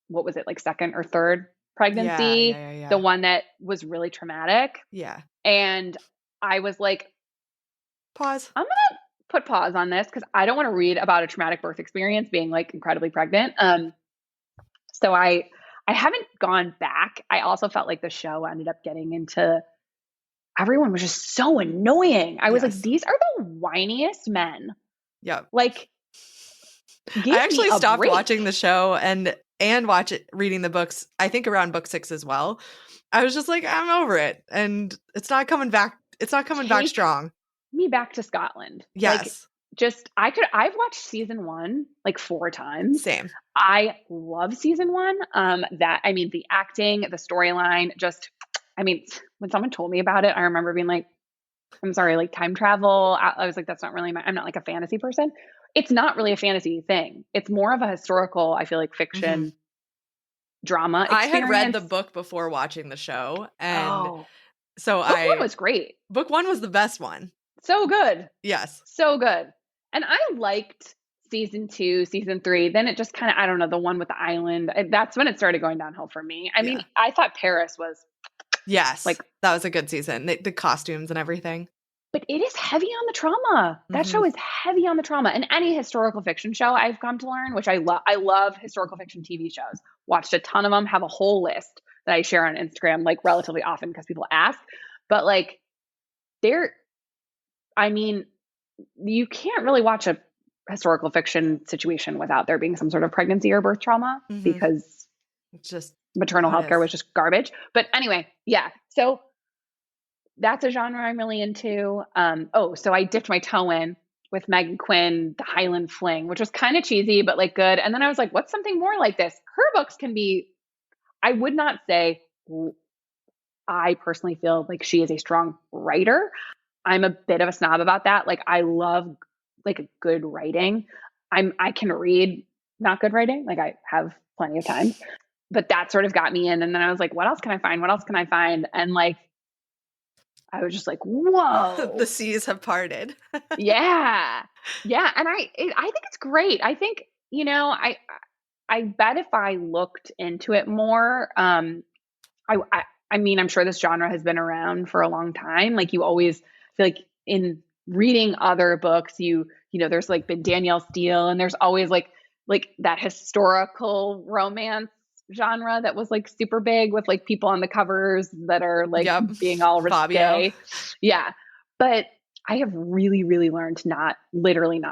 what was it, like second or third pregnancy, Yeah. the one that was really traumatic. Yeah. And I was like, Pause. I'm going to put pause on this because I don't want to read about a traumatic birth experience being like incredibly pregnant. So I haven't gone back. I also felt like the show ended up getting into, everyone was just so annoying. I was like, Yes. these are the whiniest men. Yep. Like, give I actually me a stopped break. watching the show and reading the books, I think around book 6 as well. I was just like, I'm over it. And it's not coming back. It's not coming back Take strong. me back to Scotland. Yes. Like, I've watched season 1 like 4 times. Same. I love season 1. The acting, the storyline, when someone told me about it, I remember being like, I'm sorry, like time travel. I was like, that's not really I'm not like a fantasy person. It's not really a fantasy thing. It's more of a historical, I feel like, fiction drama experience. I had read the book before watching the show. And so book 1 was great. Book 1 was the best one. So good. Yes. So good. And I liked season 2, season 3. Then it just kind of, I don't know, the one with the island. That's when it started going downhill for me. I mean, I thought Paris was Yes. like, that was a good season. The costumes and everything. but it is heavy on the trauma. That show is heavy on the trauma. And any historical fiction show, I've come to learn, which I love. I love historical fiction TV shows. Watched a ton of them, have a whole list that I share on Instagram, like relatively often because people ask. But like, I mean, you can't really watch a historical fiction situation without there being some sort of pregnancy or birth trauma because it's just maternal healthcare was just garbage. But anyway, yeah. So that's a genre I'm really into. So I dipped my toe in with Megan Quinn, The Highland Fling, which was kind of cheesy, but like good. And then I was like, what's something more like this? Her books can be, I would not say, I personally feel like she is a strong writer. I'm a bit of a snob about that. Like I love like good writing. I can read not good writing. Like I have plenty of time, but that sort of got me in. And then I was like, what else can I find? What else can I find? And like, I was just like, whoa. The seas have parted. Yeah. Yeah. And I think it's great. I think, I bet if I looked into it more, I mean, I'm sure this genre has been around for a long time. Like you always feel like in reading other books, there's like been Danielle Steele and there's always like that historical romance genre that was like super big with like people on the covers that are like being all risque. Yeah. But I have really, really learned to not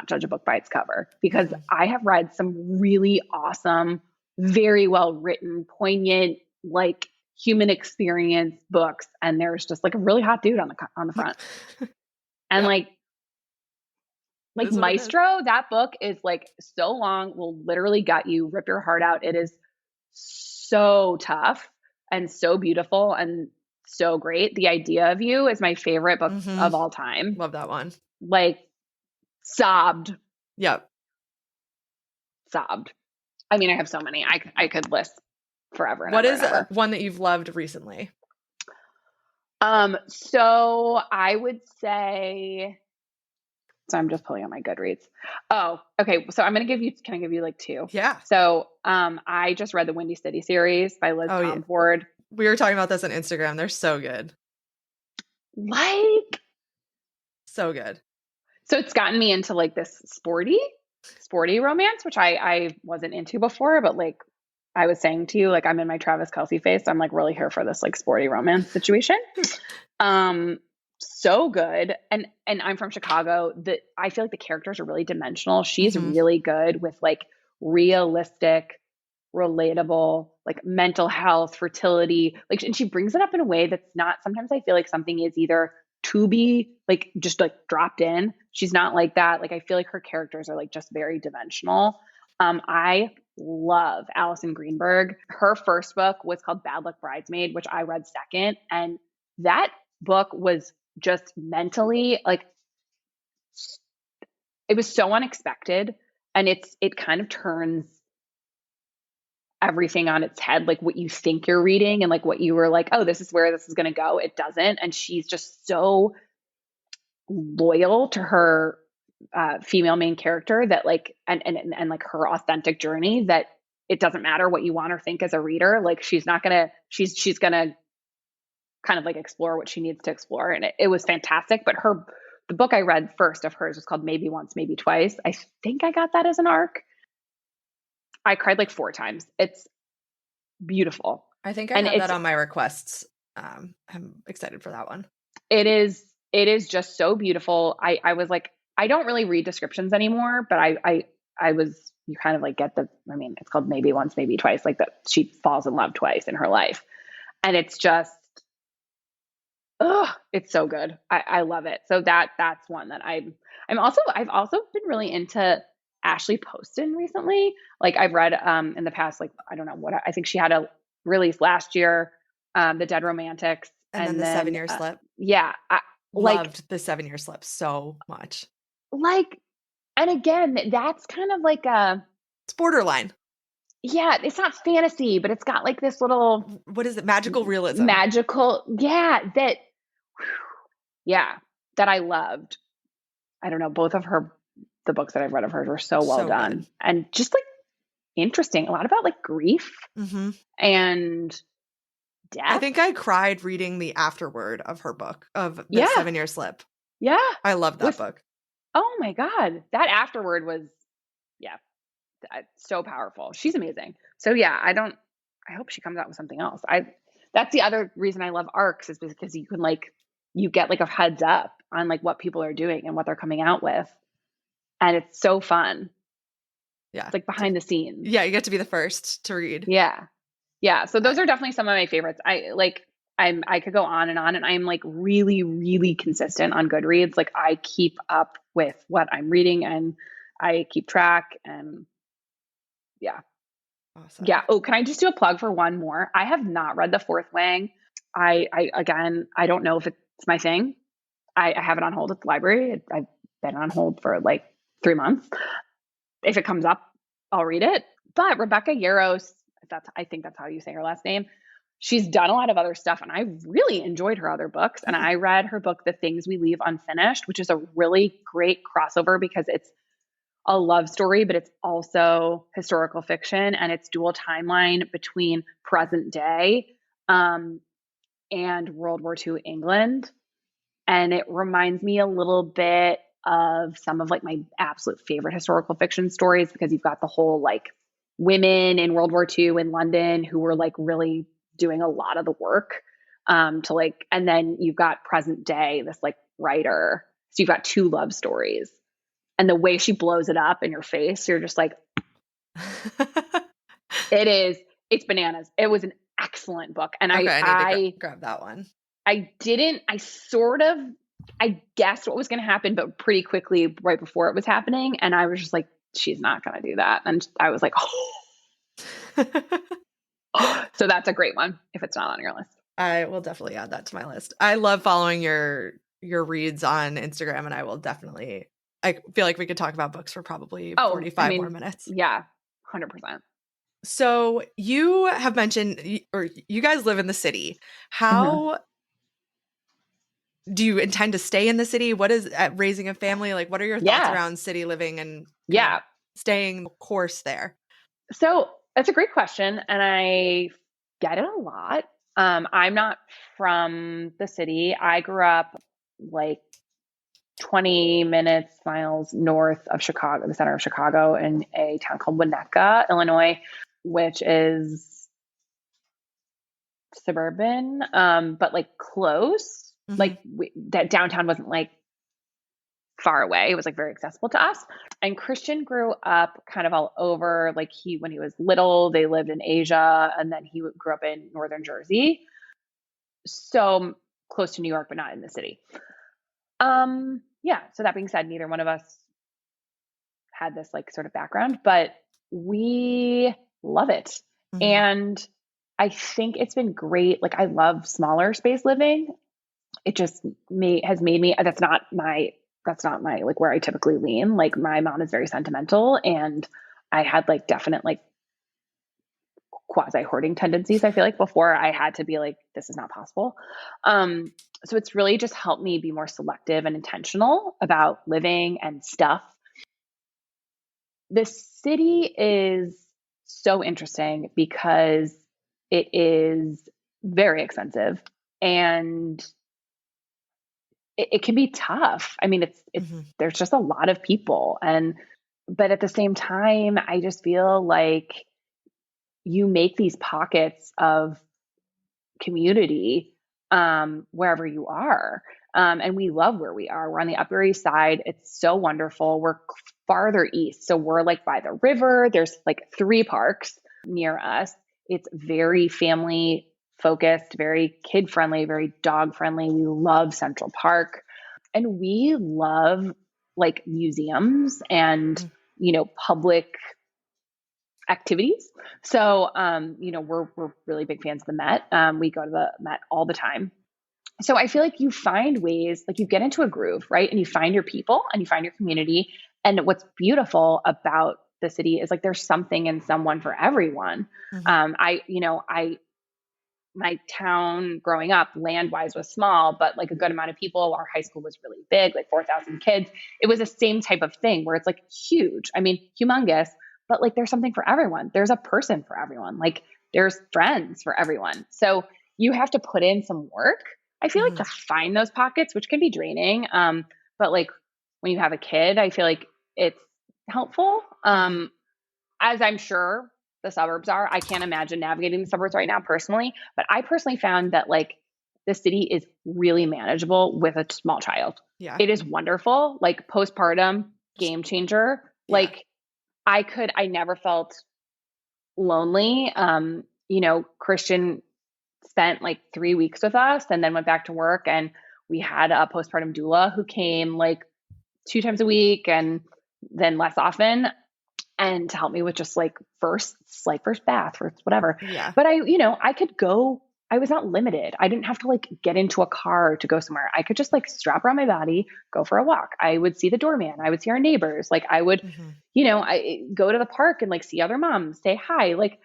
judge a book by its cover because I have read some really awesome, very well written, poignant, like human experience books. And there's just like a really hot dude on the front. And like Maestro, that book is like so long, will literally gut you, rip your heart out. It is so tough and so beautiful and so great. The Idea of You is my favorite book of all time. Love that one. Like sobbed. Yep. Sobbed. I mean, I have so many. I could list forever. What is one that you've loved recently? So I would say, so I'm just pulling up my Goodreads. Oh, okay. So can I give you like 2? Yeah. So, I just read the Windy City series by Liz Comfort. We were talking about this on Instagram. They're so good. Like, so good. So it's gotten me into like this sporty romance, which I wasn't into before, but like I was saying to you, like I'm in my Travis Kelce phase. So I'm like really here for this like sporty romance situation. So good. And I'm from Chicago. I feel like the characters are really dimensional. She's really good with like realistic, relatable, like mental health, fertility, like, and she brings it up in a way that's not, sometimes I feel like something is either to be like, just like dropped in. She's not like that. Like, I feel like her characters are like just very dimensional. I love Allison Greenberg. Her first book was called Bad Luck Bridesmaid, which I read second. And that book was just mentally like, it was so unexpected. And it kind of turns everything on its head, like what you think you're reading and like what you were like, oh, this is where this is going to go. It doesn't. And she's just so loyal to her female main character that like, and like her authentic journey, that it doesn't matter what you want or think as a reader. Like she's gonna kind of like explore what she needs to explore. And it was fantastic. But the book I read first of hers was called Maybe Once, Maybe Twice. I think I got that as an ARC. I cried like 4 times. It's beautiful. I think I had that on my requests. I'm excited for that one. It is just so beautiful. I was like, I don't really read descriptions anymore, but you kind of like get it's called Maybe Once, Maybe Twice, like that she falls in love twice in her life. And it's just, it's so good. I love it. So that's one that I've also been really into Ashley Poston recently. Like I've read in the past, like I don't know what, I think she had a release last year, The Dead Romantics, and then the 7-Year Slip. Yeah, I loved the 7-Year Slip so much. Like, and again, that's kind of like it's borderline. Yeah, it's not fantasy, but it's got like this little, what is it? Magical realism. Yeah, that I loved. I don't know, both of her the books that I've read of hers were so well So done good. and just like interesting. A lot about like grief Mm-hmm. and I death. think I cried reading the afterword of her book, of the Yeah. 7-Year Slip. Yeah. I love that With, book. oh my God, that afterword was, yeah, so powerful. She's amazing. So yeah, I hope she comes out with something else. That's the other reason I love ARCs is because you can like, you get like a heads up on like what people are doing and what they're coming out with. And it's so fun. Yeah. It's like behind the scenes. Yeah, you get to be the first to read. Yeah. Yeah. So those are definitely some of my favorites. I could go on, and I'm like really, really consistent on Goodreads. Like I keep up with what I'm reading and I keep track and yeah. Awesome. Yeah. Oh, can I just do a plug for one more? I have not read The Fourth Wing. Again, I don't know if it's my thing. I have it on hold at the library. I've been on hold for like 3 months. If it comes up, I'll read it. But Rebecca Yarros, I think that's how you say her last name. She's done a lot of other stuff, and I really enjoyed her other books. And I read her book, The Things We Leave Unfinished, which is a really great crossover because it's a love story, but it's also historical fiction, and it's dual timeline between present day and World War II England. And it reminds me a little bit of some of like my absolute favorite historical fiction stories because you've got the whole like women in World War II in London who were like really doing a lot of the work to like, and then you've got present day, this like writer. So you've got two love stories. And the way she blows it up in your face, you're just like, it's bananas. It was an excellent book. And Okay, I need to grab that one. I guessed what was going to happen, but pretty quickly right before it was happening. And I was just like, she's not going to do that. And I was like, oh. So that's a great one if it's not on your list. I will definitely add that to my list. I love following your reads on Instagram, and I will definitely, I feel like we could talk about books for probably 45 more minutes. Yeah, 100%. So you have mentioned, or you guys live in the city. How do you intend to stay in the city? What is raising a family? Like, what are your thoughts around city living and staying the course there? So that's a great question. And I get it a lot. I'm not from the city. I grew up like 20 miles north of Chicago, the center of Chicago, in a town called Winnetka, Illinois, which is suburban, but like close. Mm-hmm. Like that downtown wasn't like far away. It was like very accessible to us. And Christian grew up kind of all over. Like when he was little, they lived in Asia, and then he grew up in northern Jersey. So close to New York, but not in the city. Yeah. So that being said, neither one of us had this like sort of background, but we love it. Mm-hmm. And I think it's been great. Like I love smaller space living. It just has made me, that's not my like where I typically lean. Like my mom is very sentimental, and I had like definite like quasi hoarding tendencies. I feel like before I had to be like, this is not possible. So it's really just helped me be more selective and intentional about living and stuff. The city is so interesting because it is very expensive and it can be tough. I mean, it's there's just a lot of people, but at the same time, I just feel like you make these pockets of community wherever you are. And we love where we are. We're on the Upper East Side. It's so wonderful. We're farther east. So we're like by the river. There's like 3 parks near us. It's very family focused, very kid friendly, very dog friendly. We love Central Park, and we love like museums and, public activities. So, we're really big fans of the Met. We go to the Met all the time. So I feel like you find ways, like you get into a groove, right? And you find your people and you find your community. And what's beautiful about the city is like there's something and someone for everyone. Mm-hmm. my town growing up, land wise, was small, but like a good amount of people. Our high school was really big, like 4,000 kids. It was the same type of thing where it's like huge. I mean, humongous, but like there's something for everyone. There's a person for everyone. Like there's friends for everyone. So you have to put in some work, I feel like, to find those pockets, which can be draining. But like when you have a kid, I feel like it's helpful. As I'm sure the suburbs are. I can't imagine navigating the suburbs right now personally, but I personally found that like the city is really manageable with a small child. Yeah. It is wonderful. Like postpartum, game changer. Yeah. Like I never felt lonely. Christian spent like 3 weeks with us and then went back to work, and we had a postpartum doula who came like 2 times a week and then less often, and to help me with just like first bath, first whatever. Yeah. But I could go, I was not limited. I didn't have to like get into a car to go somewhere. I could just like strap around my body, go for a walk. I would see the doorman. I would see our neighbors. Like I would, I go to the park and like see other moms, say hi. Like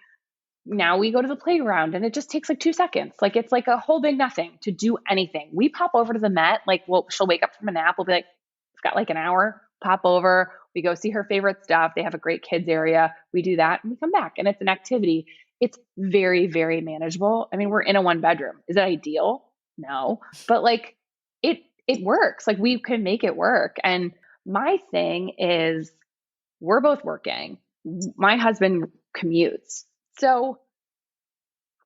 now we go to the playground and it just takes like 2 seconds. Like it's like a whole big nothing to do anything. We pop over to the Met. Like, well, she'll wake up from a nap. We'll be like, we've got like an hour, pop over. We go see her favorite stuff. They have a great kids area. We do that and we come back, and it's an activity. It's very, very manageable. I mean, we're in a 1 bedroom. Is it ideal? No, but like it works. Like we can make it work. And my thing is we're both working. My husband commutes. So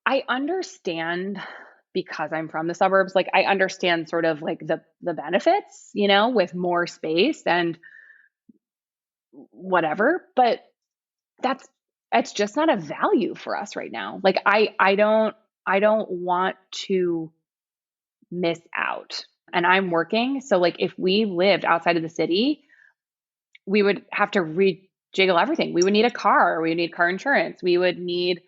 I understand, because I'm from the suburbs, like I understand sort of like the benefits, with more space and whatever, but it's just not a value for us right now. Like I don't want to miss out. And I'm working. So like if we lived outside of the city, we would have to rejiggle everything. We would need a car. We would need car insurance. We would need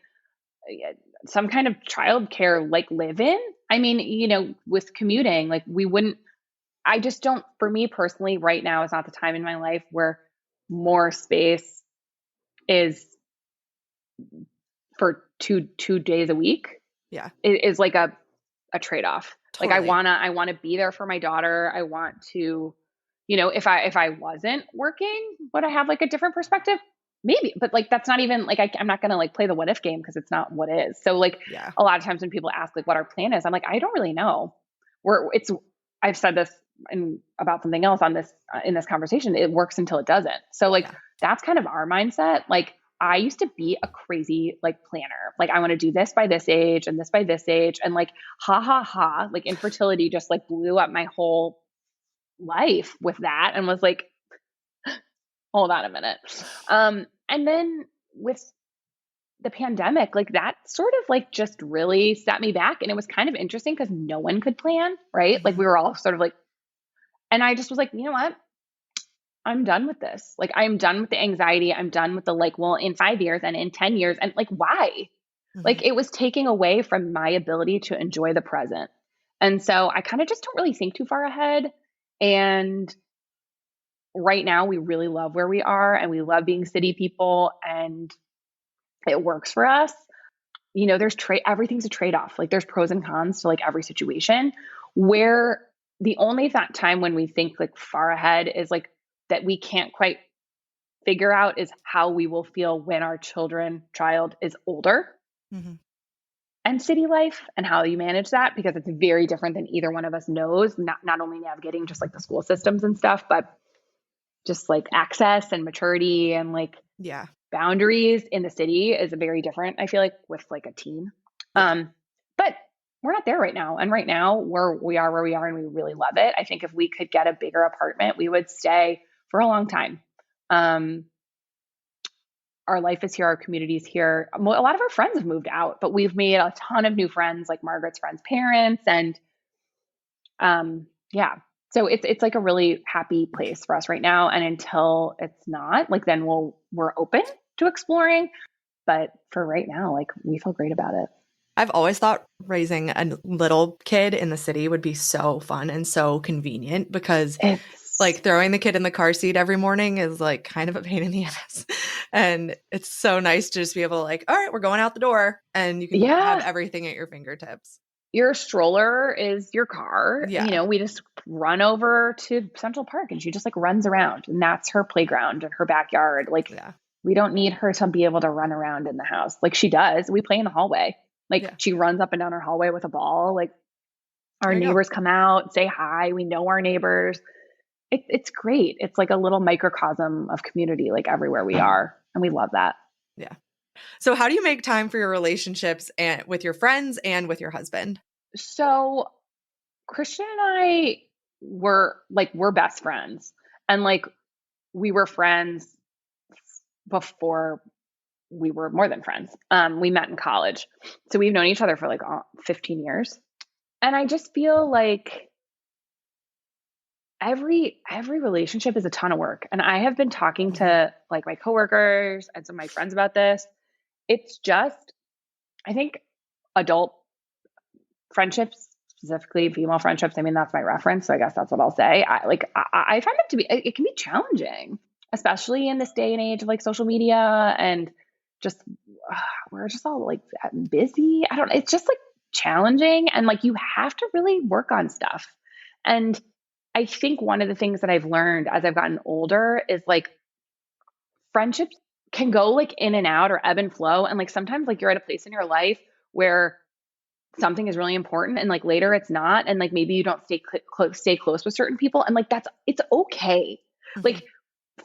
some kind of childcare, like live in. I mean, with commuting, like I just don't, for me personally, right now is not the time in my life where more space is for two days a week. Yeah. It is like a trade-off. Totally. Like I want to be there for my daughter. I want to, if I wasn't working, would I have like a different perspective? Maybe, but like, that's not even like, I'm not going to like play the what if game, because it's not what is. So like a lot of times when people ask like what our plan is, I'm like, I don't really know. I've said this about something else on this, in this conversation, it works until it doesn't. So like, that's kind of our mindset. Like I used to be a crazy like planner. Like I want to do this by this age and this by this age. And like, like infertility just like blew up my whole life with that, and was like, hold on a minute. And then with the pandemic, like that sort of like just really set me back. And it was kind of interesting because no one could plan, right? Like we were all sort of like, and I just was like, you know what? I'm done with this. Like I'm done with the anxiety. I'm done with the like, well, in 5 years and in 10 years. And like, why? Like it was taking away from my ability to enjoy the present. And so I kind of just don't really think too far ahead. And right now we really love where we are, and we love being city people, and it works for us. There's everything's a trade-off. Like there's pros and cons to like every situation, where the only time when we think like far ahead is like that we can't quite figure out is how we will feel when our child is older, and city life, and how you manage that, because it's very different than either one of us knows, not only navigating just like the school systems and stuff, but just like access and maturity and like boundaries in the city is very different, I feel like, with like a teen. But we're not there right now. And right now we are where we are, and we really love it. I think if we could get a bigger apartment, we would stay for a long time. Our life is here. Our community is here. A lot of our friends have moved out, but we've made a ton of new friends, like Margaret's friends' parents. And so it's like a really happy place for us right now. And until it's not, like then we're open to exploring. But for right now, like we feel great about it. I've always thought raising a little kid in the city would be so fun and so convenient, because it's Like throwing the kid in the car seat every morning is like kind of a pain in the ass. And it's so nice to just be able to like, all right, we're going out the door and you can have Yeah. everything at your fingertips. Your stroller is your car. Yeah. We just run over to Central Park and she just like runs around and that's her playground and her backyard. Like Yeah. we don't need her to be able to run around in the house. Like she does. We play in the hallway. Like Yeah. she runs up and down our hallway with a ball. Like our There you go. neighbors come out, say hi. We know our neighbors. It's great. It's like a little microcosm of community, like everywhere we are. And we love that. Yeah. So how do you make time for your relationships and with your friends and with your husband? So Christian and I we're best friends. And like we were friends before we were more than friends. We met in college. So we've known each other for like 15 years. And I just feel like every relationship is a ton of work. And I have been talking to like my coworkers and some of my friends about this. It's just, I think adult friendships, specifically female friendships, I mean, that's my reference. So I guess that's what I'll say. I find it to be, it can be challenging, especially in this day and age of like social media and just, we're just all like busy. I don't know. It's just like challenging. And like, you have to really work on stuff. And I think one of the things that I've learned as I've gotten older is like friendships can go like in and out or ebb and flow. And like sometimes like you're at a place in your life where something is really important and like later it's not. And like maybe you don't stay close with certain people. And like it's okay. Like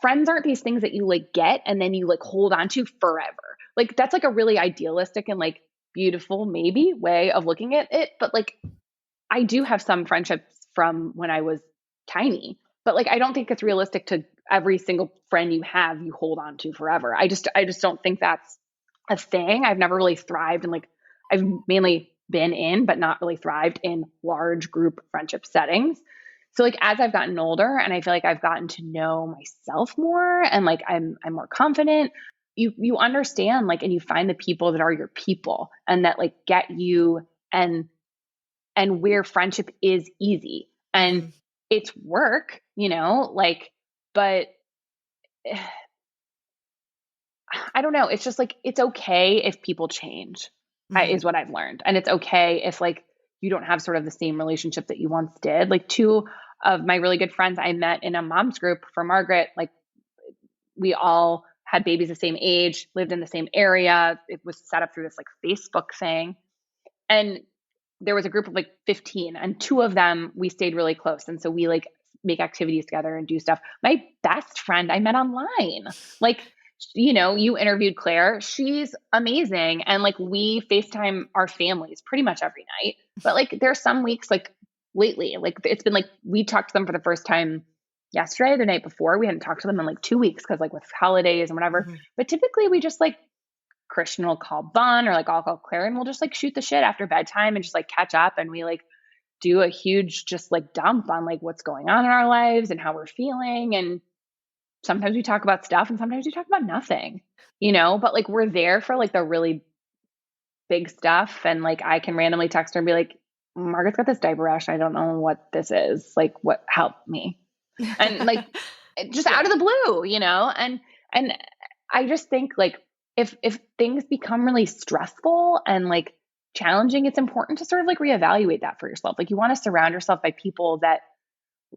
friends aren't these things that you like get and then you like hold on to forever. Like that's like a really idealistic and like beautiful maybe way of looking at it. But like I do have some friendships from when I was tiny, but like I don't think it's realistic to every single friend you have you hold on to forever. I just don't think that's a thing. I've never really thrived and like I've mainly been in but not really thrived in large group friendship settings. So like as I've gotten older and I feel like I've gotten to know myself more and like I'm more confident, you understand like and you find the people that are your people and that like get you and where friendship is easy and it's work, like, but I don't know. It's just like, it's okay if people change is what I've learned. And it's okay if like you don't have sort of the same relationship that you once did. Like two of my really good friends I met in a mom's group for Margaret, like we all had babies the same age, lived in the same area. It was set up through this like Facebook thing. And there was a group of like 15 and two of them, we stayed really close. And so we like make activities together and do stuff. My best friend I met online, like, you interviewed Claire. She's amazing. And like we FaceTime our families pretty much every night. But like there's some weeks like lately, like it's been like we talked to them for the first time yesterday, the night before. We hadn't talked to them in like 2 weeks because like with holidays and whatever. But typically we just like Christian will call Bun or like I'll call Claire and we'll just like shoot the shit after bedtime and just like catch up and we like do a huge just like dump on like what's going on in our lives and how we're feeling. And sometimes we talk about stuff and sometimes we talk about nothing, but like we're there for like the really big stuff. And like I can randomly text her and be like, Margaret's got this diaper rash. I don't know what this is. Like, what, help me. And like just out of the blue, and I just think like if things become really stressful and like challenging, it's important to sort of like reevaluate that for yourself. Like you want to surround yourself by people that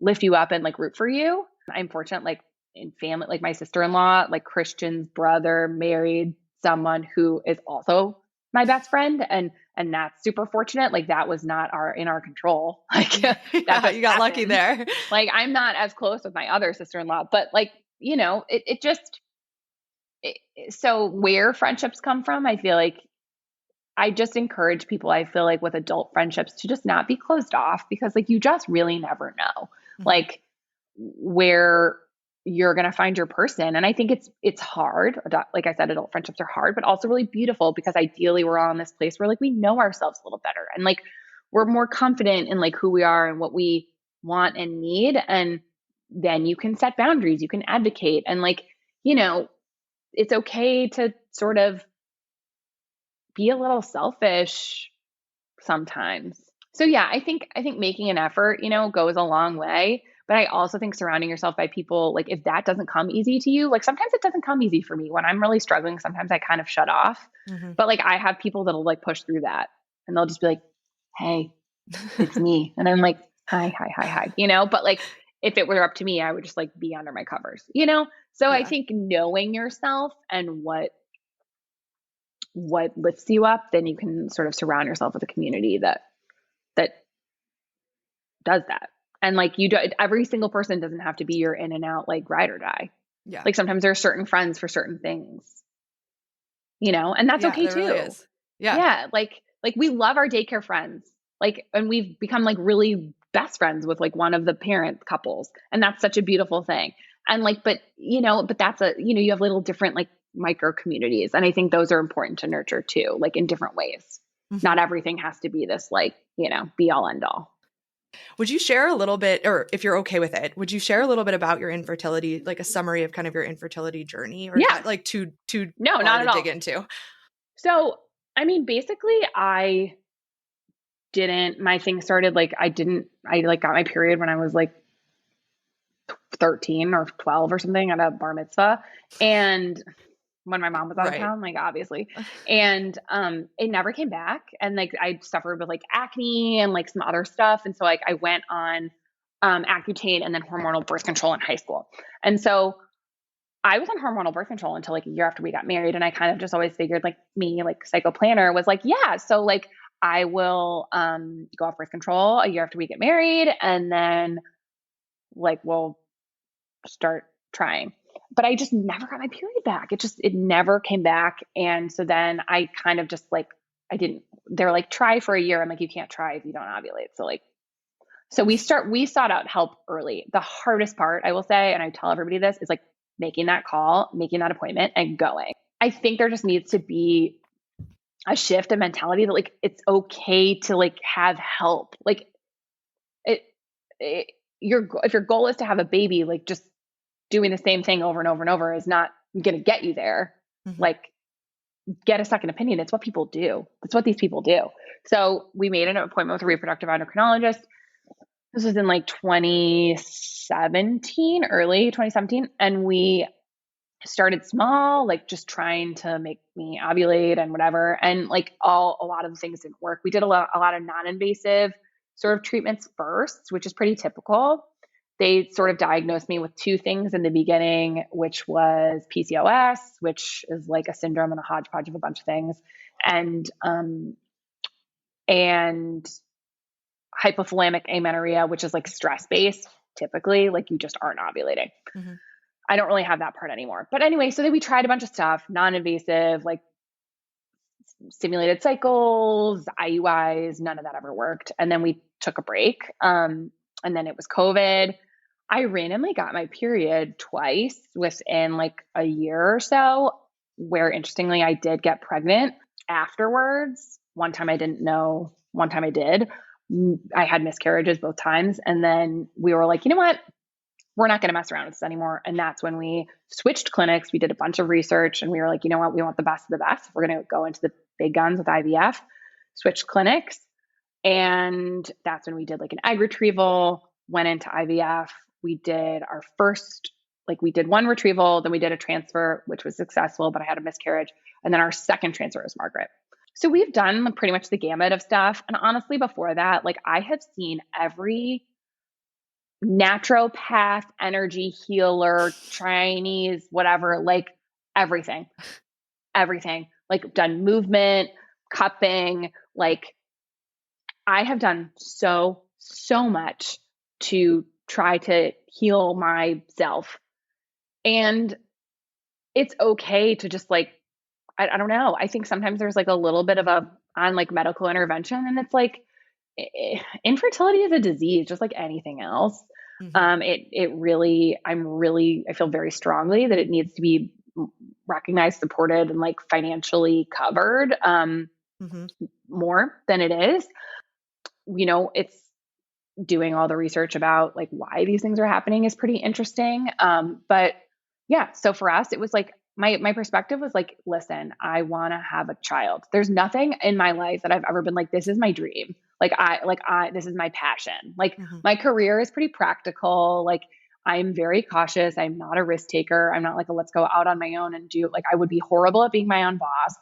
lift you up and like root for you. I'm fortunate, like in family, like my sister-in-law, like Christian's brother married someone who is also my best friend. And that's super fortunate. Like that was not in our control. Like Yeah, you got happened. lucky there. Like I'm not as close with my other sister-in-law, but like, so where friendships come from, I feel like I just encourage people, I feel like with adult friendships to just not be closed off because like you just really never know like where you're going to find your person. And I think it's hard. Like I said, adult friendships are hard, but also really beautiful because ideally we're all in this place where like we know ourselves a little better and like we're more confident in like who we are and what we want and need. And then you can set boundaries, you can advocate and like, it's okay to sort of be a little selfish sometimes. So yeah, I think making an effort, goes a long way, But I also think surrounding yourself by people, like if that doesn't come easy to you, like sometimes it doesn't come easy for me when I'm really struggling. Sometimes I kind of shut off, Mhm. but like I have people that'll like push through that and they'll just be like, hey, it's me. And I'm like, hi, hi, hi, hi, but like if it were up to me, I would just like be under my covers. So I Yeah. think knowing yourself and what lifts you up, then you can sort of surround yourself with a community that does that. And like you do, every single person doesn't have to be your in and out like ride or die. Yeah. Like sometimes there are certain friends for certain things, and that's Yeah, okay there really too. is. Yeah. Yeah, like we love our daycare friends. Like and we've become like really best friends with like one of the parent couples. And that's such a beautiful thing. And like but that's you have little different like micro communities and I think those are important to nurture too, like in different ways. Mhm. Not everything has to be this like, be all end all. Would you share a little bit, or if you're okay with it, would you share a little bit about your infertility, like a summary of kind of your infertility journey, or is Yeah. that like too No, far not to at dig all. into? So, I mean, basically I didn't my thing started like I like got my period when I was like 13 or 12 or something at a bar mitzvah and when my mom was out of Right. town, like obviously. And it never came back. And like I suffered with like acne and like some other stuff. And so like I went on Accutane and then hormonal birth control in high school. And so I was on hormonal birth control until like a year after we got married. And I kind of just always figured like me, like psycho planner was like, yeah, so like I will go off birth control a year after we get married and then like we'll start trying. But I just never got my period back. It never came back. And so then I kind of just like, they're like, try for a year. I'm like, you can't try if you don't ovulate. So we sought out help early. The hardest part, I will say, and I tell everybody this, is like making that call, making that appointment and going. I think there just needs to be a shift in mentality that like, it's okay to like have help. Like it, it if your goal is to have a baby, like just doing the same thing over and over and over is not going to get you there. Mhm. Like get a second opinion. It's what people do. It's what these people do. So we made an appointment with a reproductive endocrinologist. This was in like 2017, early 2017. And we started small, like just trying to make me ovulate and whatever. And like a lot of the things didn't work. We did a lot of non-invasive sort of treatments first, which is pretty typical. They sort of diagnosed me with two things in the beginning, which was PCOS, which is like a syndrome and a hodgepodge of a bunch of things, and hypothalamic amenorrhea, which is like stress based. Typically, like you just aren't ovulating. Mhm. I don't really have that part anymore. But anyway, so then we tried a bunch of stuff, non-invasive, like stimulated cycles, IUIs, none of that ever worked. And then we took a break. And then it was COVID. I randomly got my period twice within like a year or so, where interestingly, I did get pregnant afterwards. One time I didn't know, one time I did. I had miscarriages both times. And then we were like, you know what? We're not going to mess around with this anymore. And that's when we switched clinics. We did a bunch of research and we were like, you know what? We want the best of the best. We're going to go into the big guns with IVF, switched clinics. And that's when we did like an egg retrieval, went into IVF. We did our first, like we did one retrieval, then we did a transfer, which was successful, but I had a miscarriage. And then our second transfer was Margaret. So we've done pretty much the gamut of stuff. And honestly, before that, like I have seen every naturopath, energy healer, Chinese, whatever, like everything, everything, like done movement, cupping, like I have done so much to try to heal myself. And it's okay to just like, I don't know. I think sometimes there's like a little bit of a on like medical intervention and it's like infertility is a disease just like anything else. Mhm. It really I feel very strongly that it needs to be recognized, supported, and like financially covered Mhm. more than it is. It's doing all the research about like why these things are happening is pretty interesting. But yeah, so for us, it was like my perspective was like, listen, I want to have a child. There's nothing in my life that I've ever been like, this is my dream. This is my passion. Like my career is pretty practical. Like I'm very cautious. I'm not a risk taker. I'm not like let's go out on my own and do, like, I would be horrible at being my own boss.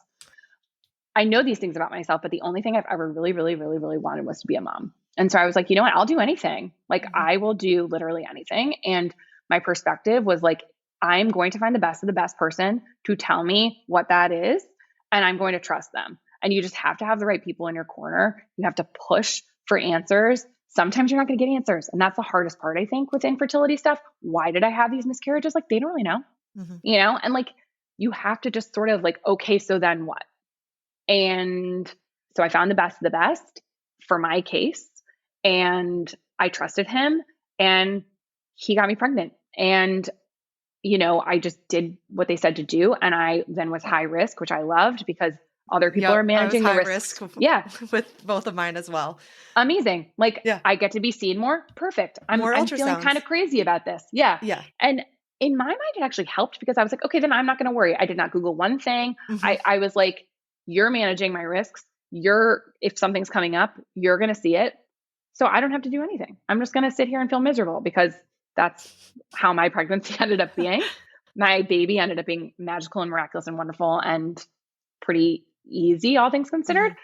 I know these things about myself, but the only thing I've ever really, really, really, really wanted was to be a mom. And so I was like, you know what? I'll do anything. Like I will do literally anything. And my perspective was like, I'm going to find the best of the best person to tell me what that is. And I'm going to trust them. And you just have to have the right people in your corner. You have to push for answers. Sometimes you're not going to get answers. And that's the hardest part, I think, with infertility stuff. Why did I have these miscarriages? Like, they don't really know, you know? And like, you have to just sort of like, okay, so then what? And so I found the best of the best for my case. And I trusted him and he got me pregnant. And, you know, I just did what they said to do. And I then was high risk, which I loved because other people are managing the risk. Yeah. With both of mine as well. Amazing. Like I get to be seen more. Perfect. I'm feeling kind of crazy about this. Yeah. Yeah. And in my mind, it actually helped because I was like, okay, then I'm not going to worry. I did not Google one thing. I was like, you're managing my risks. If something's coming up, you're going to see it. So I don't have to do anything. I'm just going to sit here and feel miserable because that's how my pregnancy ended up being. My baby ended up being magical and miraculous and wonderful and pretty easy, all things considered.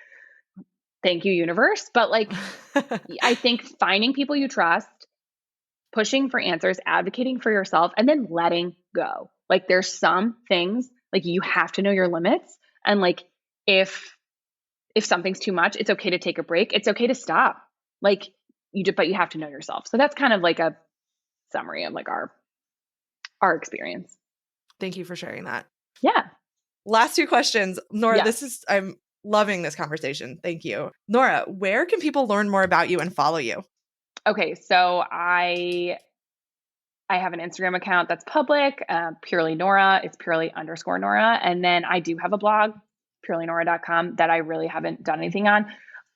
Thank you, universe. But like, I think finding people you trust, pushing for answers, advocating for yourself, and then letting go. Like there's some things like you have to know your limits. And like, if something's too much, it's okay to take a break. It's okay to stop. Like but you have to know yourself. So that's kind of like a summary of like our experience. Thank you for sharing that. Yeah. Last two questions. Nora, I'm loving this conversation. Thank you. Nora, where can people learn more about you and follow you? Okay. So I have an Instagram account that's public, purely Nora. It's purely_Nora. And then I do have a blog, purelynora.com, that I really haven't done anything on.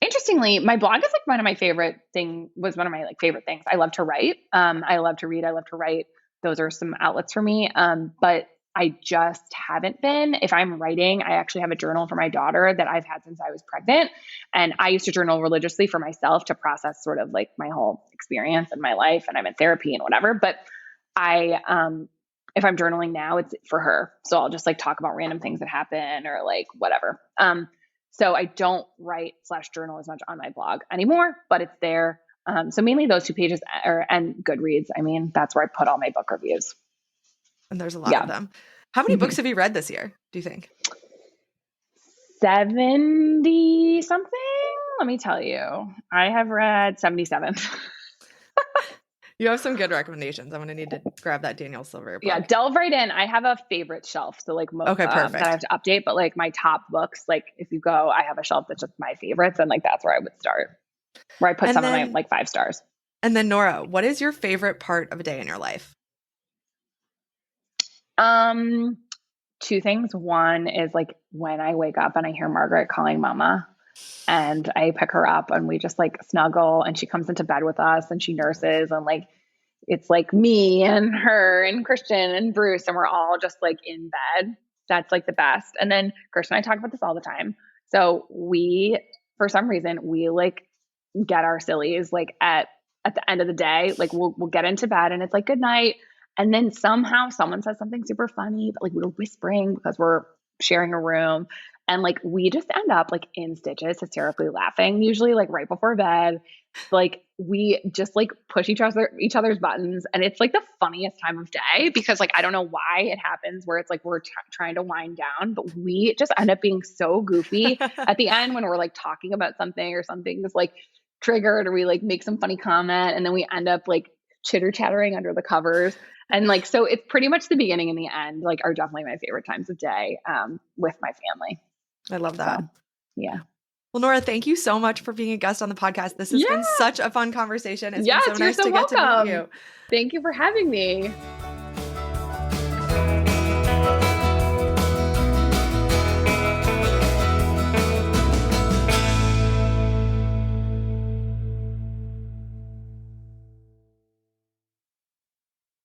Interestingly, my blog is like one of my favorite things. I love to write. I love to read. I love to write. Those are some outlets for me. But I just haven't been. If I'm writing, I actually have a journal for my daughter that I've had since I was pregnant. And I used to journal religiously for myself to process sort of like my whole experience in my life. And I'm in therapy and whatever. But if I'm journaling now, it's for her. So I'll just like talk about random things that happen or like whatever. So I don't write /journal as much on my blog anymore, but it's there. So mainly those two pages and Goodreads. I mean, that's where I put all my book reviews. And there's a lot of them. How many books have you read this year, do you think? 70 something. Let me tell you, I have read 77. You have some good recommendations. I'm going to need to grab that Daniel Silver book. Yeah, delve right in. I have a favorite shelf. So like most perfect. That I have to update, but like my top books, like if you go, I have a shelf that's just my favorites. And like, that's where I would start, where I put some of my like 5 stars. And then Nora, what is your favorite part of a day in your life? 2 things. One is like when I wake up and I hear Margaret calling mama and I pick her up and we just like snuggle and she comes into bed with us and she nurses and like, it's like me and her and Christian and Bruce and we're all just like in bed. That's like the best. And then Christian and I talk about this all the time. So for some reason, we like get our sillies like at the end of the day, like we'll get into bed and it's like, good night. And then somehow someone says something super funny, but like we're whispering because we're sharing a room. And like, we just end up like in stitches, hysterically laughing, usually like right before bed. Like we just like push each other's buttons. And it's like the funniest time of day because like, I don't know why it happens where it's like, we're trying to wind down, but we just end up being so goofy at the end when we're like talking about something or something is like triggered or we like make some funny comment. And then we end up like chitter chattering under the covers. And like, so it's pretty much the beginning and the end, like are definitely my favorite times of day with my family. I love that. So, yeah. Well, Nora, thank you so much for being a guest on the podcast. This has been such a fun conversation. It's been so nice to get to meet you. Thank you for having me.